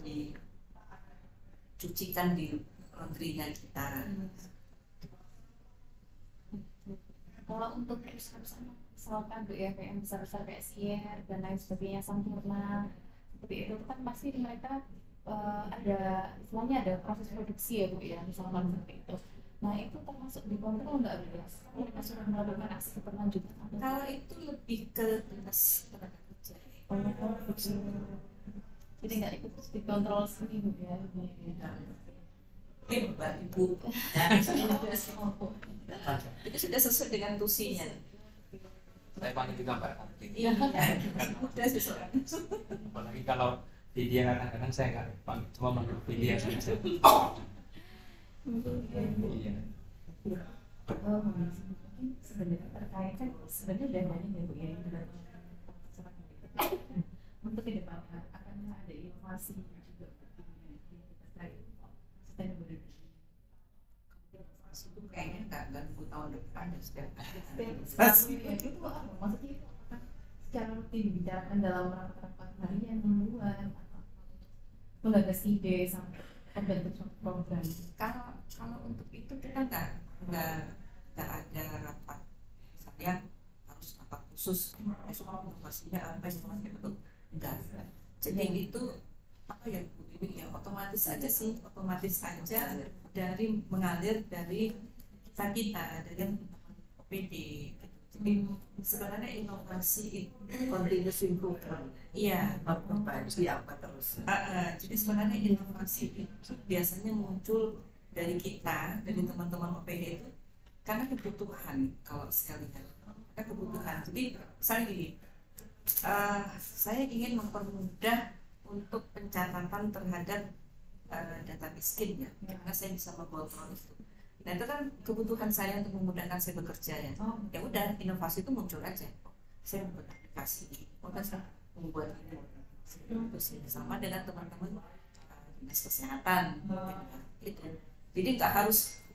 Speaker 2: dicucikan di laundry-nya kita.
Speaker 4: Kalau untuk perusahaan misalkan Bu ya, kayak yang besar-besar kayak Sier dan lain sebagainya, Sampurna seperti itu kan pasti mereka ada istilahnya ada proses produksi ya Bu ya, misalkan seperti itu. Nah itu termasuk dikontrol nggak Bu ya? Mereka sudah melakukan aksi keberlanjutan.
Speaker 2: Kalau itu lebih ke Dinas Tenaga Kerja.
Speaker 4: Jadi nggak ikut dikontrol sendiri Bu ya?
Speaker 2: Mbak Ibu, itu sudah sesuai dengan tusinya.
Speaker 1: Saya panggil juga Mbak.
Speaker 2: Iya, sudah sesuai.
Speaker 1: Apalagi kalau video kadang-kadang saya nggak panggil, cuma manggil video saja. Iya.
Speaker 4: Sebenarnya terkait kan sebenarnya udah banyak ya Bu ya untuk ke depan akan ada inovasi juga terkait sustainability.
Speaker 2: Itu kayaknya nggak 20 tahun depan ya sudah.
Speaker 4: Itu apa? Maksudnya secara rutin dibicarakan dalam rapat-rapat harian mingguan atau menggagas ide sampai membentuk suatu program.
Speaker 2: Kalau untuk itu kita nggak ada rapat misalnya harus rapat khusus soal inovasinya apa inovasinya itu enggak. Jadi itu apa ya Bu, ini ya otomatis aja dari mengalir dari kita dari OPD gitu. Jadi sebenarnya inovasi itu
Speaker 3: continuous improvement.
Speaker 2: iya.
Speaker 3: Memperbaiki apa terus.
Speaker 2: Jadi sebenarnya inovasi itu biasanya muncul dari kita, dari teman-teman OPD itu karena kebutuhan. Kalau saya lihat karena kebutuhan. Jadi misalnya gini, saya ingin mempermudah untuk pencatatan terhadap data miskin ya, karena saya bisa membawa itu. Nah itu kan kebutuhan saya untuk memudahkan saya bekerja ya. Ya udah, inovasi itu muncul aja. Saya membuat aplikasi, maka saya membuat ini bersama dengan teman-teman dinas kesehatan. Gitu. Jadi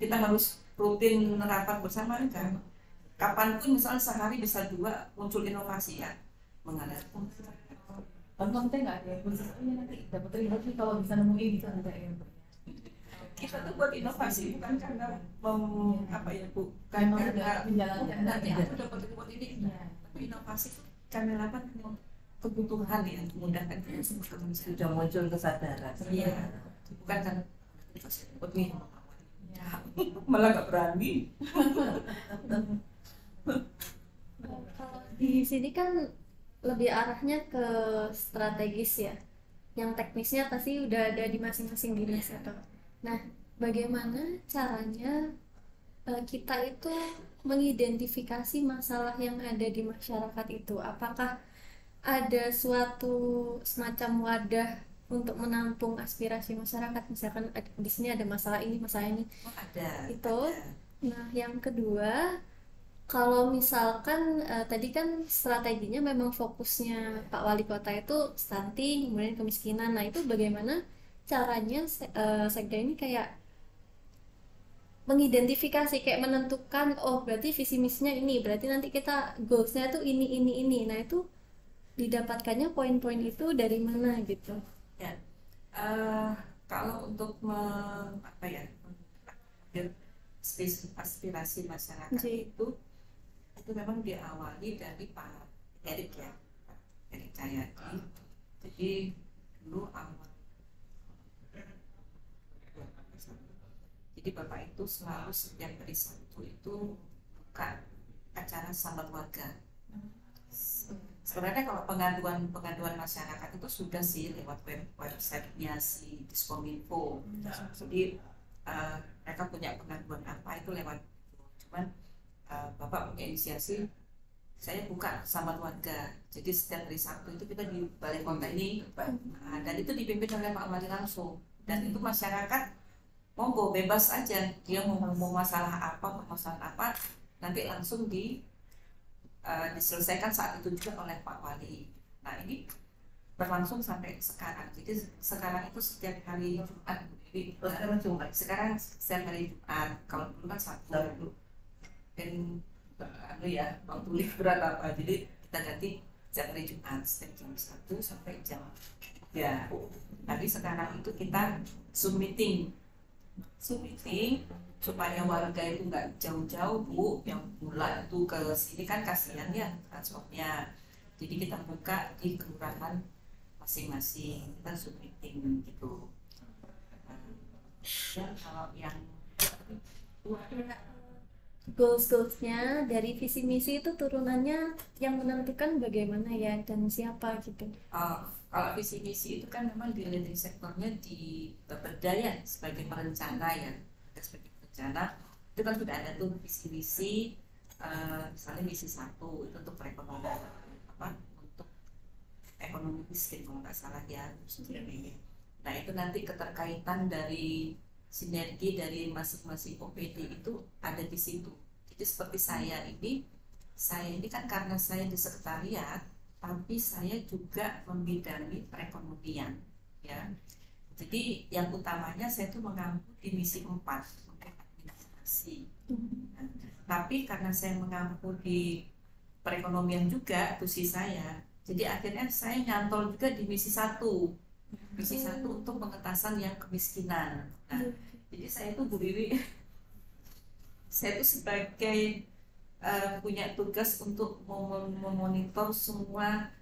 Speaker 2: kita harus rutin rapat bersama kan. Kapanpun misalnya sehari bisa 2 muncul inovasi ya mengalir.
Speaker 4: Contohnya nggak ada yang khusus, nanti dapat inovasi kalau bisa nemuin gitu ada yang
Speaker 2: Kita tuh buat inovasi bukan karena apa ya Bu,
Speaker 4: karena
Speaker 2: karena
Speaker 4: menjalankan
Speaker 2: nanti aku dapat buat ini. Tapi inovasi itu kami lakukan kebutuhan ya, memudahkan kita semua manusia.
Speaker 3: Sudah muncul kesadaran.
Speaker 2: Iya, bukan karena inovasi buat ini. Malah nggak berani.
Speaker 5: Kalau di sini kan lebih arahnya ke strategis ya. Yang teknisnya pasti udah ada di masing-masing dinas itu. Nah, bagaimana caranya kita itu mengidentifikasi masalah yang ada di masyarakat itu? Apakah ada suatu semacam wadah untuk menampung aspirasi masyarakat? Misalkan di sini ada masalah ini,
Speaker 2: Ada.
Speaker 5: itu. Nah, yang kedua, kalau misalkan tadi kan strateginya memang fokusnya Pak Wali Kota itu stunting, kemudian kemiskinan. Nah, itu bagaimana caranya Sekda ini kayak mengidentifikasi, kayak menentukan, oh berarti visi misinya ini, berarti nanti kita goalsnya tuh ini. Nah, itu didapatkannya poin-poin itu dari mana gitu?
Speaker 2: Ya, kalau untuk aspirasi masyarakat
Speaker 5: Ji.
Speaker 2: itu memang diawali dari Pak Erik ya, Pak Erik Cahyadi. Jadi dulu awal, jadi Bapak itu selalu setiap hari Sabtu itu buka acara sambat warga. Sebenarnya kalau pengaduan masyarakat itu sudah sih lewat websitenya si Diskominfo. Jadi mereka punya pengaduan apa itu lewat, cuman Bapak punya inisiasi, saya buka sambat warga. Jadi setiap hari Sabtu itu kita di Balai Kota ini, dan itu dipimpin oleh Pak Wali langsung. Dan itu masyarakat monggo bebas aja, dia mau masalah apa, nanti langsung diselesaikan saat itu juga oleh Pak Wali. Nah ini berlangsung sampai sekarang. Jadi sekarang itu setiap hari Jumat. Jadi sekarang setiap hari Jumat. Kalau dulu kan Sabtu. Dan waktu liburan apa. Jadi kita ganti setiap hari Jumat setiap jam 1 sampai jam 3. Tapi sekarang itu kita Zoom meeting supaya warga itu nggak jauh-jauh Bu, yang pula itu ke sini kan kasihan ya transportnya. Jadi kita buka di kelurahan masing-masing, kita Zoom meeting gitu. Dan kalau yang
Speaker 5: Goals-goalsnya dari visi misi itu turunannya yang menentukan bagaimana ya dan siapa gitu.
Speaker 2: kalau visi misi itu kan memang dilihat dari sektornya di Bapeda sebagai perencana ya, sebagai perencana itu kan sudah ada tuh visi misi, misalnya misi 1 itu untuk perekonomian untuk ekonomi miskin kalau nggak salah ya. Nah itu nanti keterkaitan dari sinergi dari masing-masing OPD itu ada di situ. Jadi seperti saya ini kan karena saya di sekretariat, tapi saya juga membidangi perekonomian ya. Jadi yang utamanya saya itu mengampu di misi 4 administrasi. Tapi karena saya mengampu di perekonomian juga tusi saya. Jadi akhirnya saya nyantol juga di misi satu untuk pengentasan yang kemiskinan. Nah, jadi saya itu Bu Riri, saya itu sebagai punya tugas untuk memonitor semua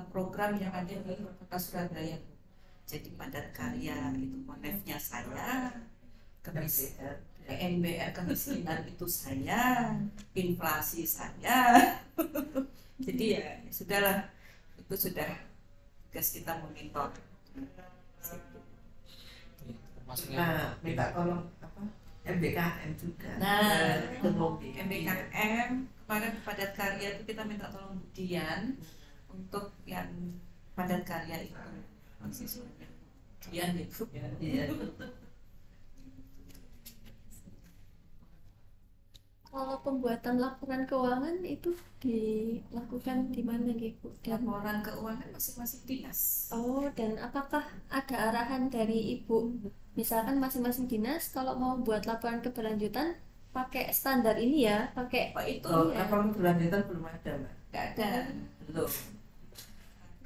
Speaker 2: program yang ada di Kota Surabaya. Jadi padat karya itu konefnya saya, PMBR kemiskinan itu saya, inflasi saya. Jadi ya sudahlah, itu sudah tugas kita monitor.
Speaker 3: Nah, minta tolong MBKM juga.
Speaker 2: Nah, MBKM kemarin padat karya itu kita minta tolong Bu Dian untuk yang padat karya itu. Dian itu.
Speaker 3: Iya.
Speaker 5: Kalau pembuatan laporan keuangan itu dilakukan di mana gitu? Dan
Speaker 2: Laporan keuangan masing-masing dinas.
Speaker 5: dan apakah ada arahan dari Ibu? Misalkan masing-masing dinas kalau mau buat laporan keberlanjutan pakai standar ini ya, pakai
Speaker 2: Pak itu
Speaker 3: Oh,
Speaker 5: ya.
Speaker 3: laporan berlanjutan belum ada, Mbak.
Speaker 2: nggak ada.
Speaker 3: Belum.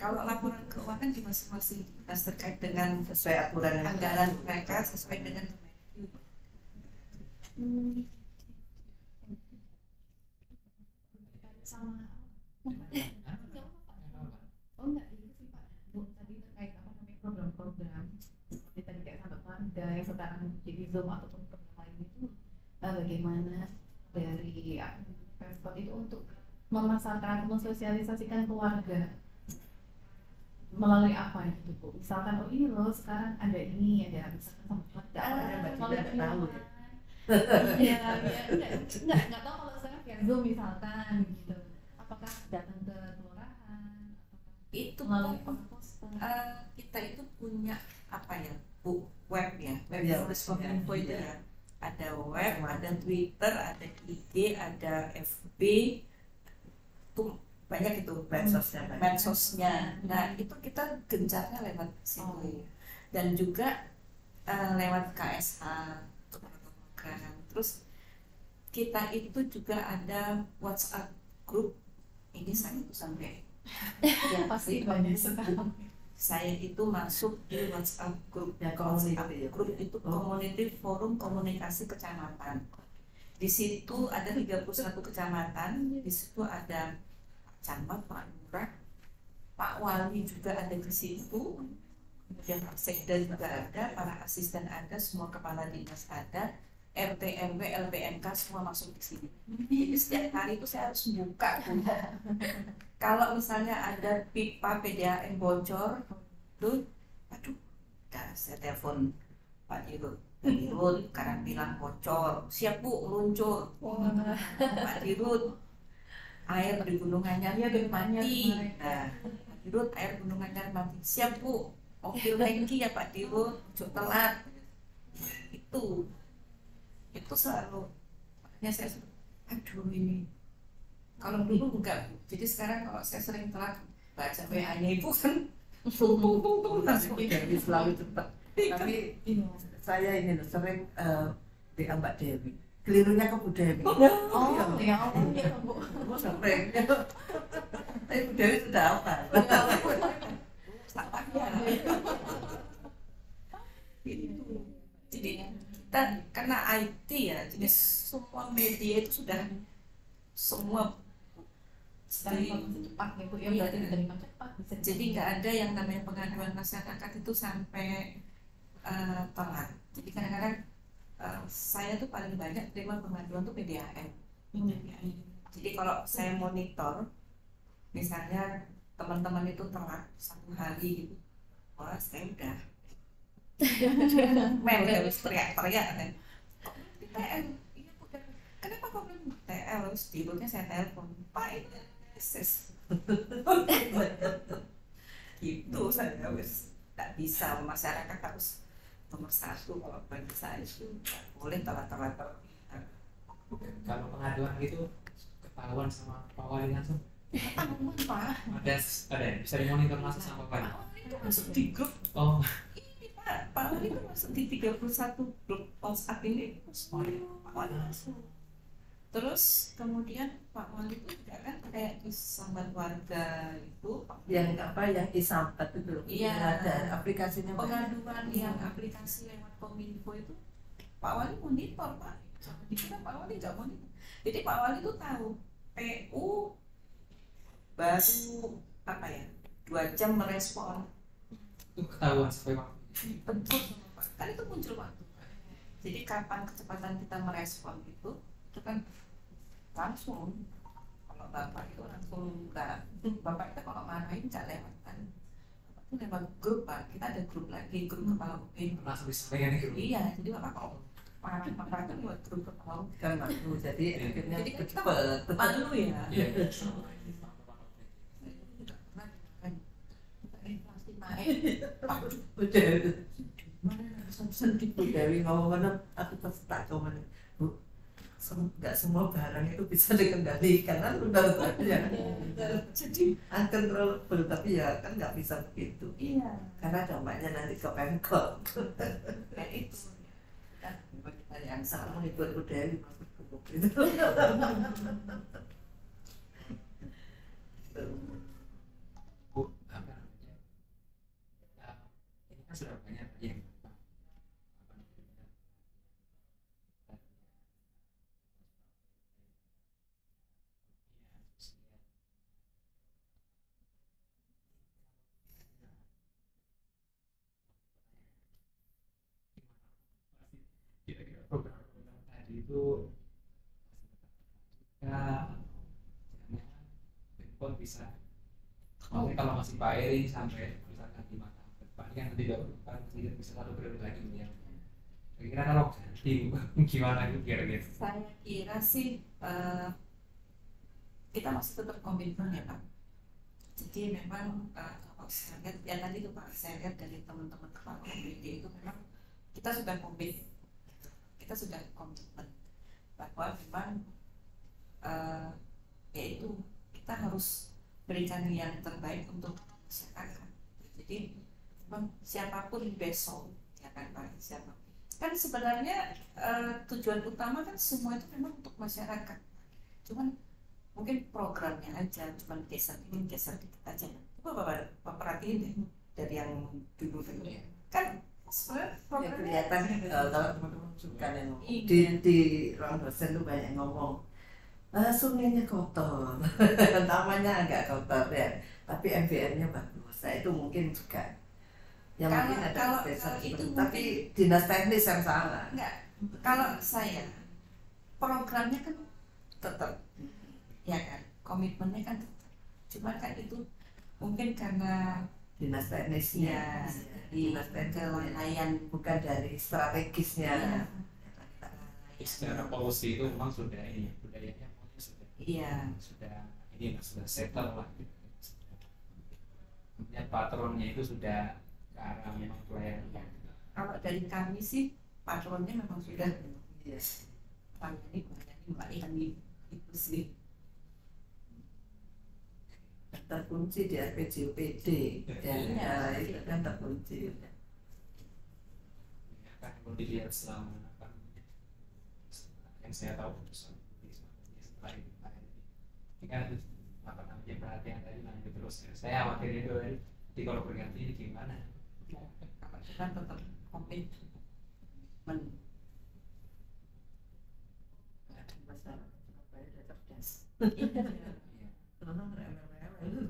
Speaker 2: Kalau laporan keuangan di masing-masing dinas terkait dengan
Speaker 3: Sesuai aturan yang
Speaker 2: anggaran mereka sesuai dengan
Speaker 5: Hmm,
Speaker 4: sama oh enggak itu sih Pak Bu tadi terkait apa namanya program-program seperti tadi kayak Sahabat Keluarga yang sekarang jadi Zoom ataupun program lain itu bagaimana dari Pemkot itu untuk memasarkan, mensosialisasikan keluarga melalui apa gitu Bu? Misalkan oh ini loh sekarang ada ini ada misalkan sama keluarga
Speaker 3: Mbak
Speaker 4: melalui
Speaker 3: tidak tahu ya.
Speaker 4: enggak tahu kalau sekarang via Zoom misalkan gitu. Apakah datang ke kelurahan?
Speaker 2: itu
Speaker 4: Melalui
Speaker 2: kan,
Speaker 4: poster?
Speaker 2: kita itu punya apa ya Bu, web ya, web
Speaker 3: Ya,
Speaker 2: Kominfo itu
Speaker 3: ya.
Speaker 2: ya. Ada web, ada Twitter, ada IG, ada FB, tuh banyak itu
Speaker 3: Medsosnya, Mbak.
Speaker 2: medsosnya. Nah itu kita gencarnya lewat situ dan juga lewat KSH untuk program. Terus kita itu juga ada WhatsApp grup. Ini saya itu sampai
Speaker 4: Ya pasti banyak sekali.
Speaker 2: saya itu masuk di WhatsApp grup.
Speaker 3: Ya,
Speaker 2: WhatsApp
Speaker 3: community ya.
Speaker 2: grup itu Community Forum Komunikasi Kecamatan. Di situ ada 31 kecamatan. Di situ ada Pak Camat, Pak Lurah, Pak Wali juga ada di situ. Kemudian Pak Sekda juga ada, para asisten ada, semua kepala dinas ada, RT RW LPMK semua masuk di sini. Jadi setiap hari itu saya harus buka. Kalau misalnya ada pipa PDAM bocor, tuh, aduh, dah saya telepon Pak Dirut. Pak Dirut sekarang bilang bocor, siap Bu, meluncur. Pak Dirut, air di Gunung Anyar mati. Nah, Pak Dirut, air Gunung Anyar mati. Siap Bu, mobil tangki ya Pak Dirut, ojo telat. Itu selalu. Makanya saya, aduh ini. Kalau dulu enggak, jadi sekarang kalau saya sering telat baca WA-nya ibu kan langsung
Speaker 3: Jadi selalu cepat. Tapi saya ini loh, sering di Mbak Dewi. Kelirunya ke Bu Dewi.
Speaker 4: Oh ya Allah ya Bu.
Speaker 3: Sering. Tapi Bu Dewi sudah apa?
Speaker 2: salahnya. Gitu. Jadi kita karena IT ya, jadi semua media itu sudah semua
Speaker 4: Sekarang informasi cepat ya Bu ya,
Speaker 2: Iya.
Speaker 4: berarti diterima cepat bisa.
Speaker 2: jadi nggak ada yang namanya pengaduan masyarakat itu sampai telat. Jadi kadang-kadang saya tuh paling banyak terima pengaduan tuh PDAM. Jadi kalau saya monitor, misalnya teman-teman itu telat 1 hari gitu, wah saya udah harus teriak-teriak kan. TL, iya udah. Kenapa kau belum TL? Terus tidurnya saya telepon, Pak ini sis. Gitu saya wis tak bisa, masyarakat harus nomor 1 kalau bagi saya itu nggak boleh telat-telat.
Speaker 1: Kalau pengaduan gitu ketahuan sama Pak Wali langsung
Speaker 2: Ketahuan Pak.
Speaker 1: ada bisa dimonitor langsung sama Pak Wali.
Speaker 2: Pak Wali itu masuk di grup
Speaker 1: Oh,
Speaker 2: ini Pak. Pak Wali itu masuk di 31 grup WhatsApp ini. Pak Wali masuk. Terus kemudian Pak Wali itu juga kan kayak disambat warga itu
Speaker 3: yang apa yang disambat itu loh.
Speaker 2: Iya.
Speaker 3: Ada aplikasinya Mbak.
Speaker 2: pengaduan yang aplikasi lewat Kominfo itu Pak Wali monitor Pak. Dikira Pak Wali nggak monitor. Jadi Pak Wali itu tahu PU baru apa ya 2 jam merespon.
Speaker 1: Itu ketahuan sampai waktu.
Speaker 2: Betul Pak. Kan itu muncul waktu. Jadi kapan kecepatan kita merespon itu kan langsung. Kalau bapak itu langsung nggak, bapak itu kalau marahin nggak lewat kan, itu lewat grup Pak. Kita ada grup lagi, grup kepala UPI.
Speaker 1: Langsung disampaikan itu.
Speaker 2: Iya, jadi bapak kalau marah itu lewat grup kepala UPI.
Speaker 3: Kan malu, jadi akhirnya
Speaker 2: Jadi kan kita
Speaker 3: cepet.
Speaker 2: malu ya.
Speaker 1: Iya.
Speaker 2: Inflasi naik. Aduh,
Speaker 3: Udah,
Speaker 2: mana sedih.
Speaker 3: Bu Dewi ngomong kan aku pas tak komen, Bu, nggak semua barang itu bisa dikendalikan kan udah ya.
Speaker 2: Jadi
Speaker 3: Uncontrollable, tapi ya kan nggak bisa begitu.
Speaker 2: iya,
Speaker 3: Karena dampaknya nanti ke Pemkot.
Speaker 2: kayak itu. Kan
Speaker 3: Yang sama ibu Dewi masuk ke buku itu.
Speaker 1: Bu, apa namanya? Ini kan sudah banyak yang kira-kira program-program tadi itu ya jangan Pemkot bisa. Maksudnya kalau masih Pak Eri sampai misalkan 5 tahun ke depan kan nanti kan tidak bisa satu periode lagi ya. Kira-kira kalau ganti gimana itu kira-kira?
Speaker 2: saya kira sih kita masih tetap komitmen ya Pak. Jadi memang kalau saya lihat ya tadi itu Pak, saya lihat dari teman-teman kepala BPD itu memang kita sudah komit, kita sudah komitmen bahwa memang yaitu kita harus berikan yang terbaik untuk masyarakat. Jadi memang siapapun besok ya kan Pak, siapa kan sebenarnya tujuan utama kan semua itu memang untuk masyarakat. Cuman mungkin programnya aja cuman geser dikit aja. Coba bapak perhatiin deh dari yang dulu ya. Kan sebenarnya
Speaker 3: Ya
Speaker 2: programnya
Speaker 3: kelihatan kalau teman-teman suka yang
Speaker 2: Iya.
Speaker 3: di ruang dosen tuh banyak ngomong, sungainya kotor, tamannya agak kotor ya, tapi MBR-nya bagus. Nah itu mungkin juga yang
Speaker 2: Kalau-
Speaker 3: mungkin ada
Speaker 2: kalau-
Speaker 3: geser
Speaker 2: kalau itu
Speaker 3: seperti- tapi dinas teknis yang salah.
Speaker 2: enggak. Kalau saya programnya kan tetap ya kan, komitmennya kan tetap. Cuma kan itu mungkin karena
Speaker 3: Dinas teknisnya,
Speaker 2: di
Speaker 3: dinas teknis
Speaker 2: kelalaian
Speaker 3: bukan dari strategisnya.
Speaker 1: Secara policy itu memang sudah ini budayanya pokoknya sudah
Speaker 2: Iya.
Speaker 1: ini sudah settle lah. Kemudian patronnya itu sudah ke arah memang pelayanan.
Speaker 2: Kalau dari kami sih patronnya memang sudah
Speaker 3: Iya.
Speaker 2: melayani melayani itu sih.
Speaker 3: Terkunci di RPJPD
Speaker 1: Iya.
Speaker 3: ya, itu kan terkunci.
Speaker 1: Kan kalau dilihat selama apa yang saya tahu setelah itu ini kan apa namanya perhatian tadi lanjut terus saya khawatir itu jadi kalau berganti ini gimana
Speaker 2: Kalau kita tetap komitmen.
Speaker 3: Ada masalah Surabaya udah cerdas.
Speaker 2: Iya.
Speaker 3: Memang rewel-rewel.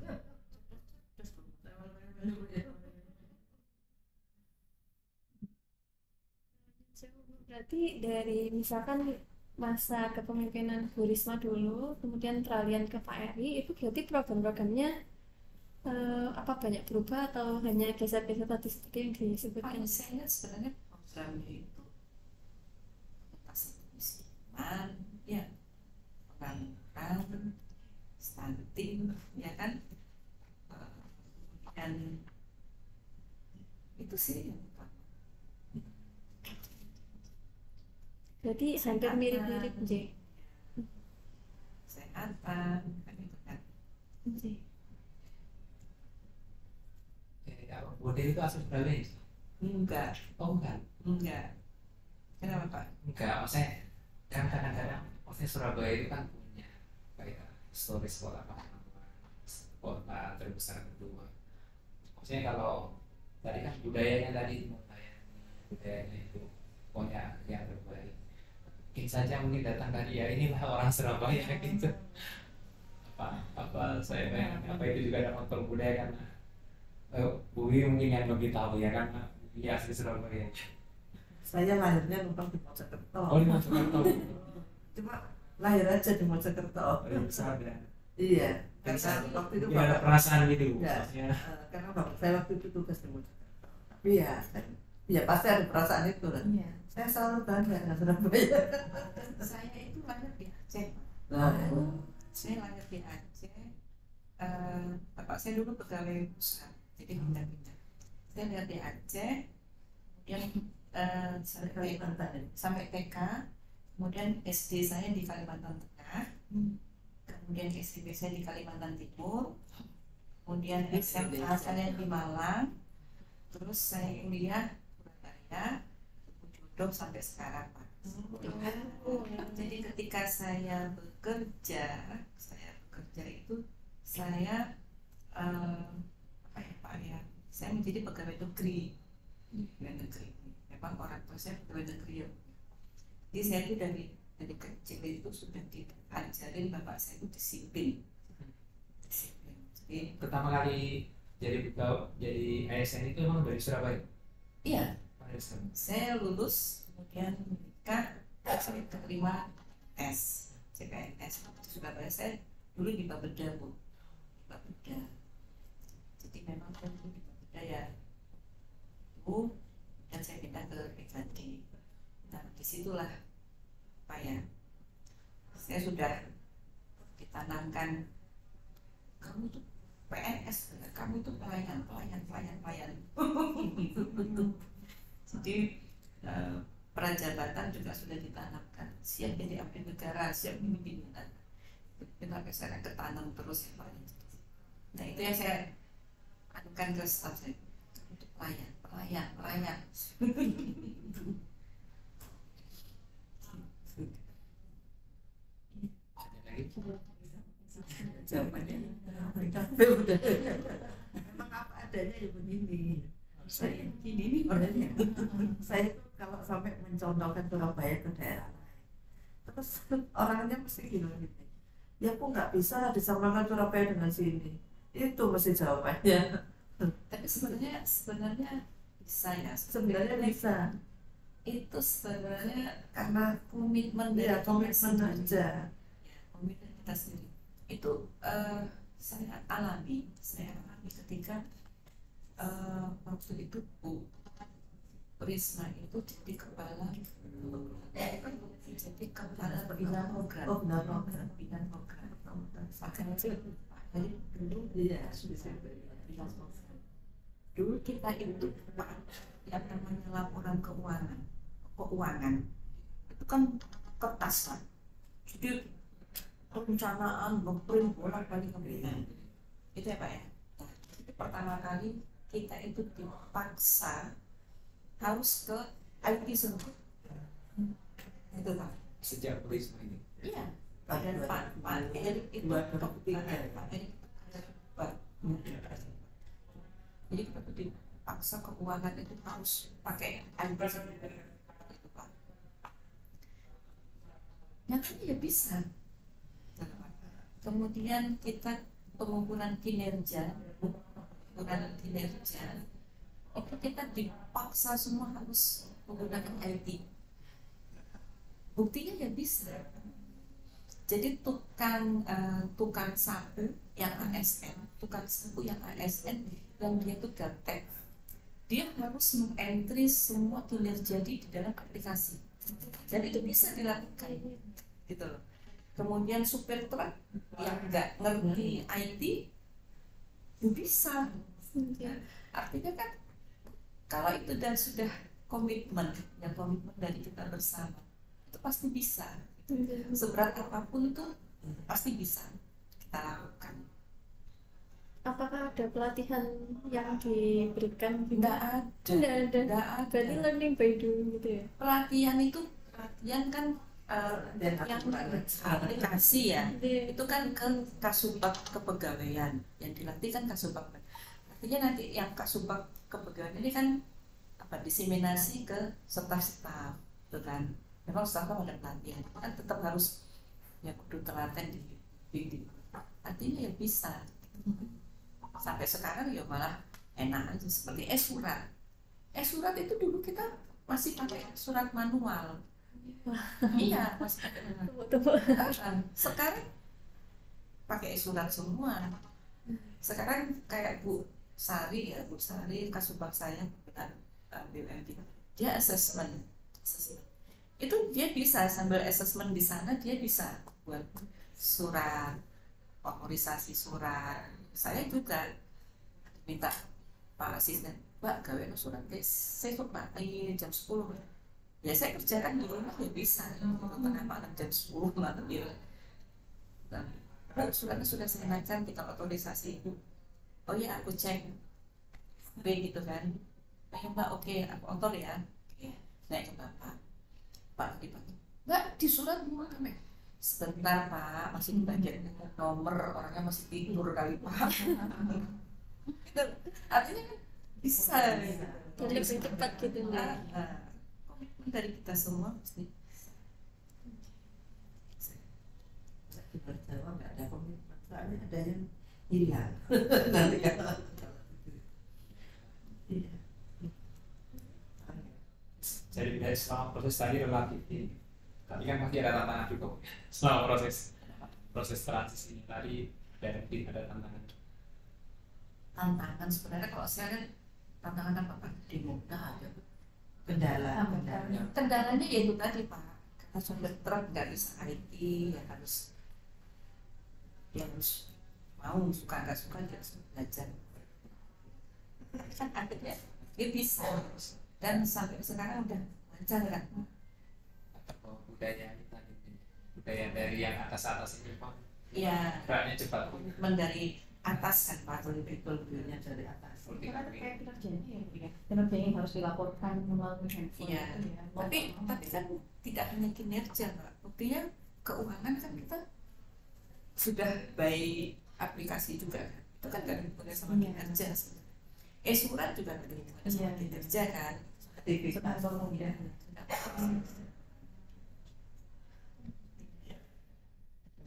Speaker 5: Berarti dari misalkan masa kepemimpinan Bu Risma dulu, kemudian peralihan ke Pak Eri, itu berarti program-programnya apa banyak berubah atau hanya geser-geser tadi seperti yang disebutkan?
Speaker 2: Kalau saya lihat sebenarnya programnya itu pengentasan kemiskinan, ya, pengangguran, stunting, ya kan, dan itu sih yang utama.
Speaker 5: Berarti hampir mirip-mirip, J.
Speaker 2: Kesehatan, kan itu kan.
Speaker 1: Bode itu asal Surabaya
Speaker 2: Enggak,
Speaker 1: oh enggak
Speaker 2: enggak. Kenapa Pak?
Speaker 1: enggak maksudnya kan kadang-kadang maksudnya Surabaya itu kan punya kayak historis kota Pahlawan, kota terbesar kedua. Maksudnya kalau tadi kan budayanya tadi budayanya itu pokoknya yang terbaik. Mungkin saja mungkin datang tadi ya inilah orang Surabaya gitu. Apa saya pengen apa itu juga ada faktor budaya karena Bui mungkin yang lebih tahu ya karena Bui asli Surabaya.
Speaker 3: Saya lahirnya numpang di Mojokerto.
Speaker 1: Oh di Mojokerto.
Speaker 3: Cuma lahir aja di Mojokerto.
Speaker 1: Besar ya.
Speaker 3: Iya, karena waktu itu
Speaker 1: Ada perasaan gitu
Speaker 3: ya,
Speaker 1: maksudnya.
Speaker 3: karena bapak saya waktu itu tugas di Mojokerto. Tapi ya pasti ada perasaan itu kan.
Speaker 2: Iya.
Speaker 3: Saya selalu bangga dengan Surabaya.
Speaker 2: Saya itu lahir di Aceh.
Speaker 3: Nah,
Speaker 2: Saya lahir di Aceh. Bapak saya dulu pegawai pusat, jadi pindah-pindah. Saya lahir di Aceh, kemudian sampai
Speaker 3: Kalimantan.
Speaker 2: sampai TK, kemudian SD saya di Kalimantan Tengah, kemudian SMP saya di Kalimantan Timur, kemudian SMA saya di Malang, terus saya kuliah di Surabaya, jodoh sampai sekarang Pak. Jadi ketika saya bekerja itu saya apa ya Pak ya, saya menjadi pegawai negeri. Memang orang tua saya pegawai negeri ya. Jadi saya itu dari kecil itu sudah diajarin bapak saya itu disiplin. Jadi
Speaker 1: Pertama kali jadi ASN itu emang dari Surabaya.
Speaker 2: iya,
Speaker 1: ASN.
Speaker 2: saya lulus kemudian menikah, saya terima tes CPNS di Surabaya. Saya dulu di Bapeda Bu, Bapeda. Jadi memang kan dulu di Bapeda ya Bu, dan saya pindah ke Pegadi. Nah disitulah apa ya, saya sudah ditanamkan, kamu tuh PNS, kamu itu pelayan. Jadi prajabatan juga sudah ditanamkan, siap jadi abdi negara, siap memimpin negara. Sampai saya ketanam terus ya Pak. Nah itu yang saya anukan ke staff saya, untuk pelayan.
Speaker 3: Jawabannya memang apa adanya ya begini. Saya gini nih orangnya. Saya kalau sampai mencontohkan Surabaya ke daerah lain, terus orangnya mesti gitu. Ya aku nggak bisa disamakan Surabaya dengan sini. Itu mesti jawabannya.
Speaker 2: Tapi sebenarnya bisa ya.
Speaker 3: Sebenarnya bisa.
Speaker 2: Itu sebenarnya
Speaker 3: Karena
Speaker 2: komitmen
Speaker 3: ya
Speaker 2: dari
Speaker 3: komitmen
Speaker 2: kita sendiri.
Speaker 3: aja.
Speaker 2: Komitmen kita sendiri. Itu saya alami ketika waktu itu Bu Risma itu jadi kepala bidang program.
Speaker 3: Oh benar program.
Speaker 2: Bidang program. Makanya jadi dulu
Speaker 3: Iya.
Speaker 2: bidang program. Dulu kita itu Pak, yang namanya laporan keuangan itu kan kertas kan. Jadi perencanaan ngeprint bolak-balik itu ya Pak ya. Nah, itu pertama kali kita itu dipaksa harus ke IT semua. Itu Pak.
Speaker 1: Sejak Risma ini.
Speaker 2: Iya. Dan Pak Erik itu Pak Erik jadi kita tuh dipaksa keuangan itu harus pakai IT semua. Itu Pak. Nyatanya ya bisa. Kemudian kita pengumpulan kinerja itu kita dipaksa semua harus menggunakan IT. Buktinya ya bisa. Jadi tukang sapu yang ASN yang dia itu gaptek, dia harus mengentry semua kinerja di dalam aplikasi, dan itu bisa dilakukan gitu loh. Kemudian supir truk yang nggak ngerti IT itu bisa. Artinya kan kalau itu dan sudah komitmen dari kita bersama, itu pasti bisa. Seberat apapun itu pasti bisa kita lakukan.
Speaker 5: Apakah ada pelatihan yang diberikan?
Speaker 2: Nggak ada.
Speaker 5: Berarti learning by doing gitu ya?
Speaker 2: Pelatihan kan
Speaker 3: Dan
Speaker 2: yang
Speaker 3: aku
Speaker 2: aplikasi ya,
Speaker 5: Iya.
Speaker 2: itu kan Kasubag kepegawaian yang dilatih kan Kasubag. Artinya nanti yang Kasubag kepegawaian ini kan diseminasi ke staf-staf, gitu kan. Memang staf ada pelatihan, kan tetap harus ya kudu telaten di bidik. Artinya ya bisa. Sampai sekarang ya malah enak aja seperti surat. Surat itu dulu kita masih pakai surat manual. Iya, masih pakai manual. Sekarang pakai surat semua. Sekarang kayak Bu Sari ya, Bu Sari Kasubag saya BUMD, dia assessment. Itu dia bisa sambil assessment di sana, dia bisa buat surat, otorisasi surat. Saya juga minta Pak Asisten, Mbak gawe surat guys, saya tuh Pak ini jam 10 ya saya kerjakan di rumah ya bisa, tengah malam jam 10 malam ya. Nah, suratnya sudah saya naikkan, kita otorisasi itu. Oh ya aku cek, gitu kan. Mbak oke, aku otor ya. Oke, naik ke Pak dipanggil. Mbak di surat gimana Mbak? Sebentar Pak, masih bagian nomor, orangnya masih tidur kali Pak. Gitu. Artinya kan bisa.
Speaker 5: Jadi lebih cepat gitu ya.
Speaker 2: Komitmen dari kita semua pasti.
Speaker 3: di Jawa nggak ada komitmen, soalnya ada yang hilang. Nanti kalau iya.
Speaker 1: Jadi dari selama proses tadi relatif ini, tapi kan masih ada tantangan juga selama proses transisi tadi ada tantangan.
Speaker 2: Tantangan sebenarnya kalau saya kan tantangan apa Pak? Di mudah aja. Kendalanya ya itu tadi Pak, kata sumber truk nggak bisa IT, ya harus dia harus mau suka nggak suka dia harus belajar. Kan akhirnya dia bisa dan sampai sekarang udah lancar kan.
Speaker 1: Atau budaya kita gitu, budaya dari yang atas ini Pak,
Speaker 2: Iya.
Speaker 1: geraknya cepat.
Speaker 2: Komitmen dari atas kan Pak,
Speaker 3: Kulturnya dari atas.
Speaker 4: Karena kayak kinerjanya ya, kinerjanya yang harus dilaporkan melalui handphone.
Speaker 2: Iya. Tapi kan tidak hanya kinerja Pak, buktinya keuangan kan kita sudah by aplikasi juga kan. Itu kan nggak hubungannya sama kinerja. Surat juga nggak hubungannya sama kinerja kan.
Speaker 3: Aktivitas
Speaker 4: ya.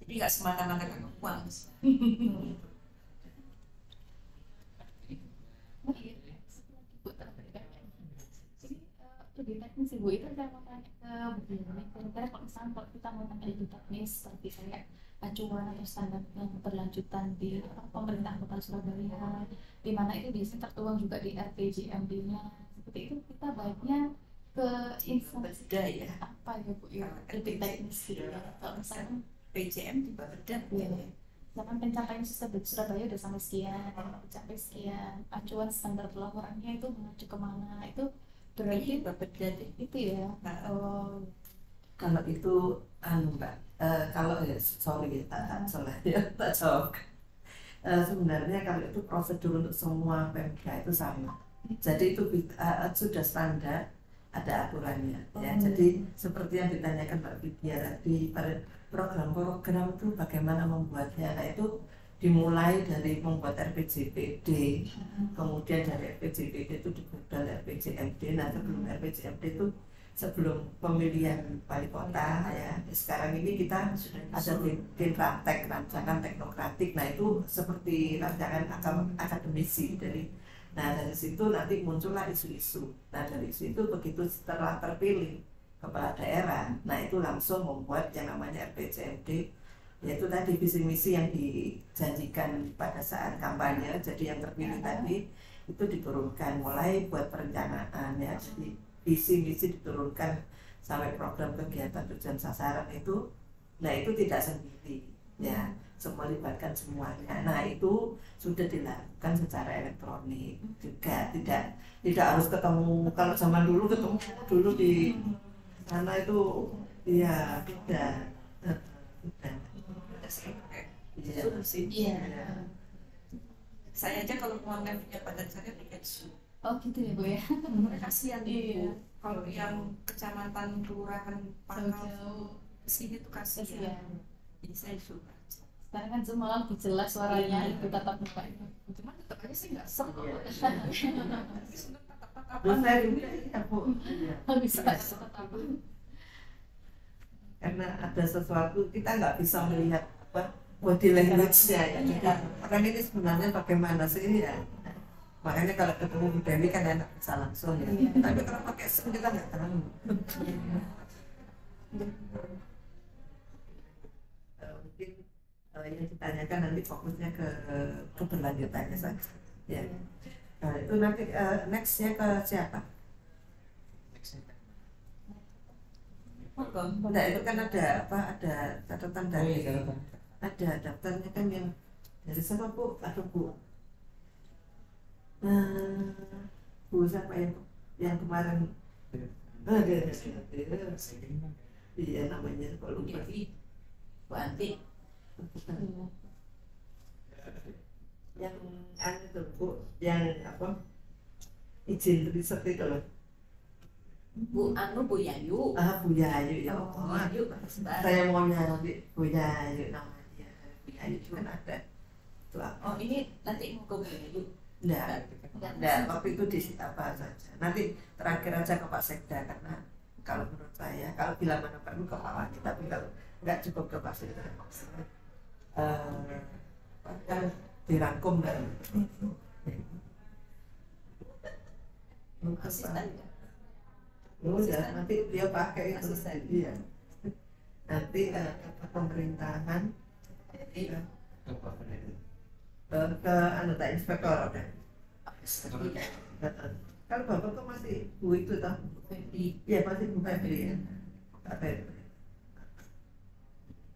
Speaker 2: Jadi nggak semata-mata kan uang.
Speaker 4: Lebih teknis sih Bu, itu saya mau tanya ke Bu Yuni, kira-kira kalau misalnya kalau kita mau tanya lebih teknis seperti kayak acuan atau standar keberlanjutan di pemerintah kota Surabaya, di mana itu biasanya tertuang juga di RPJMD-nya, seperti itu kita baiknya ke instansi
Speaker 2: ya
Speaker 4: apa ya Bu ya, lebih teknis gitu ya. Kalau misalnya
Speaker 2: PJM di Badan
Speaker 4: ya, misalkan pencapaian Surabaya udah sampai sekian, mencapai sekian, acuan standar pelaporannya itu mengacu kemana, itu berarti
Speaker 2: Badan
Speaker 4: itu ya.
Speaker 3: kalau itu Mbak, kalau sorry tak salah ya tak jawab. Sebenarnya kalau itu prosedur untuk semua PMK itu sama. Jadi itu sudah standar, ada aturannya ya. Jadi seperti yang ditanyakan Mbak Vidya tadi, program-program itu bagaimana membuatnya. Nah itu dimulai dari membuat RPJMD, kemudian dari RPJMD itu dibuat RPJMD. Nah sebelum RPJMD itu sebelum pemilihan wali kota ya, sekarang ini kita ada tim rancangan teknokratik. Nah itu seperti rancangan akademisi dari. Nah dari situ nanti muncullah isu-isu. Nah dari isu itu begitu setelah terpilih kepala daerah, nah itu langsung membuat yang namanya RPJMD, yaitu tadi visi misi yang dijanjikan pada saat kampanye. Jadi yang terpilih tadi itu diturunkan, mulai buat perencanaan ya. Jadi visi misi diturunkan sampai program kegiatan tujuan sasaran itu. Nah itu tidak sendiri ya, semua libatkan semuanya. Nah itu sudah dilakukan secara elektronik juga, tidak harus ketemu. Kalau zaman dulu ketemu dulu di sana itu ya tidak.
Speaker 2: Iya. Saya aja kalau mau punya badan saya bikin Zoom.
Speaker 4: Oh gitu ya Bu ya.
Speaker 2: Kasihan
Speaker 4: Iya.
Speaker 2: Bu. Kalau yang kecamatan kelurahan Pangkal sini tuh kasihan.
Speaker 4: Kasihan.
Speaker 2: Jadi saya suka aja.
Speaker 4: Sekarang kan Zoom malah lebih jelas suaranya, itu tatap mukanya.
Speaker 2: Cuma tetap aja sih nggak seru.
Speaker 3: Iya.
Speaker 2: Tatap-tatapan.
Speaker 3: Terus saya juga iya Bu. Iya.
Speaker 4: Bisa tatapan.
Speaker 3: Karena ada sesuatu kita nggak bisa melihat apa body language-nya ya.
Speaker 4: Iya.
Speaker 3: Makanya ini sebenarnya bagaimana sih ya. Makanya kalau ketemu Bu Dewi kan enak bisa langsung ya.
Speaker 4: Iya.
Speaker 3: Tapi kalau pakai Zoom kita nggak tahu. Mungkin yang ditanyakan nanti fokusnya ke keberlanjutannya saja. Ya. Nah, itu nanti next-nya ke siapa? Nah, itu kan ada apa? Ada catatan dari ada daftarnya kan yang dari siapa Bu? Atau Bu? Bu siapa yang kemarin? Iya namanya kok lupa.
Speaker 2: Bu Anti.
Speaker 3: Yang itu Bu, yang apa? Izin riset itu loh.
Speaker 2: Bu Bu Yayu.
Speaker 3: Bu Yayu ya.
Speaker 2: Bu Yayu Mbak.
Speaker 3: Saya mau nyari Bu Yayu namanya. Bu Yayu kan ada. Itu apa?
Speaker 2: Oh ini nanti mau ke Bu Yayu.
Speaker 3: Enggak, waktu itu di apa saja. Nanti terakhir aja ke Pak Sekda karena kalau menurut saya kalau bila mana perlu ke Pak Wali, tapi kalau nggak cukup ke Pak Sekda. Kan dirangkum kan.
Speaker 2: Asisten.
Speaker 3: Udah, nanti dia pakai itu.
Speaker 2: Asisten.
Speaker 3: Iya. Nanti pemerintahan ke anggota inspektor ada. Kalau bapak tuh masih Bu itu toh? Iya masih Bu Febri ya. Pak Febri.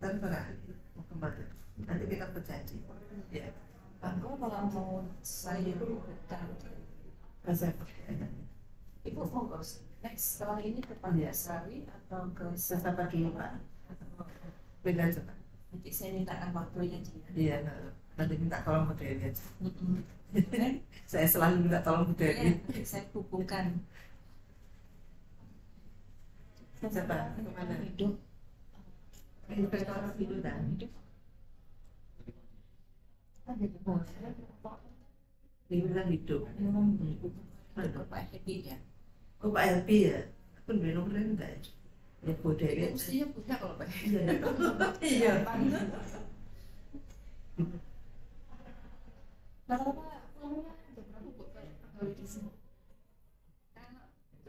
Speaker 3: Terserah mau kemana. Nanti kita berjanji. Ya.
Speaker 2: Kamu kalau mau saya dulu kan.
Speaker 3: Masa
Speaker 2: Ibu mau ke next setelah ini ke Pancasari atau ke
Speaker 3: sesama dulu Pak. Beda aja Pak.
Speaker 2: nanti saya mintakan waktunya aja.
Speaker 3: Iya. Nanti minta tolong Bu Dewi aja. Saya selalu minta tolong Bu Dewi.
Speaker 2: Saya hubungkan.
Speaker 3: Siapa? Kemana?
Speaker 4: Hidup.
Speaker 3: Inspektor itu dah. Lingkungan hidup.
Speaker 2: Ke Pak Hedi ya.
Speaker 3: Oh Pak LP ya? Aku beli nomornya enggak ya? Ya Bu Dewi.
Speaker 2: Mestinya punya kalau Pak Hedi.
Speaker 3: Iya. Iya.
Speaker 4: Rata-rata pulangnya jam berapa Bu? Kalau di sini.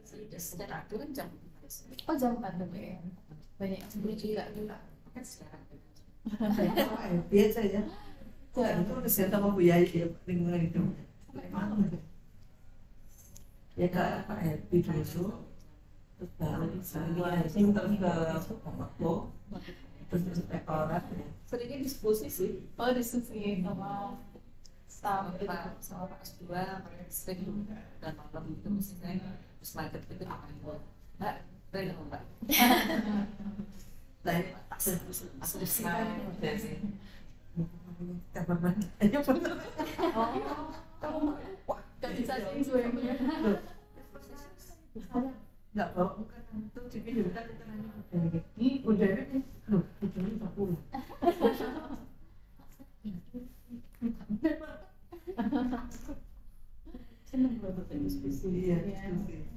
Speaker 2: Sudah secara aturan jam 4.
Speaker 4: Oh jam 4 Bu ya. Banyak yang sebelum juga.
Speaker 2: Kan sekarang.
Speaker 3: Pak LP aja ya. Itu udah sama Bu Yai ya lingkungan hidup.
Speaker 4: Sampai malam.
Speaker 3: Ya ke Pak LP dulu. Terus baru saya terus ke Pemako. Terus ke inspektorat ya.
Speaker 2: Seringnya diskusi sih.
Speaker 4: Oh diskusi sama staff gitu.
Speaker 2: Sama Pak S2 mereka sering dan malam itu mesti saya terus maghrib itu dipanggil Mbak, rela Mbak.
Speaker 3: Nah,
Speaker 2: Asumsi
Speaker 3: kan kamar mandi.
Speaker 4: Oh, kamu wah gak bisa sih sebenarnya.
Speaker 3: Nggak bawa bukan itu di video kan itu nanya udah ini loh itu aku
Speaker 4: Seneng banget diskusi.
Speaker 3: iya diskusi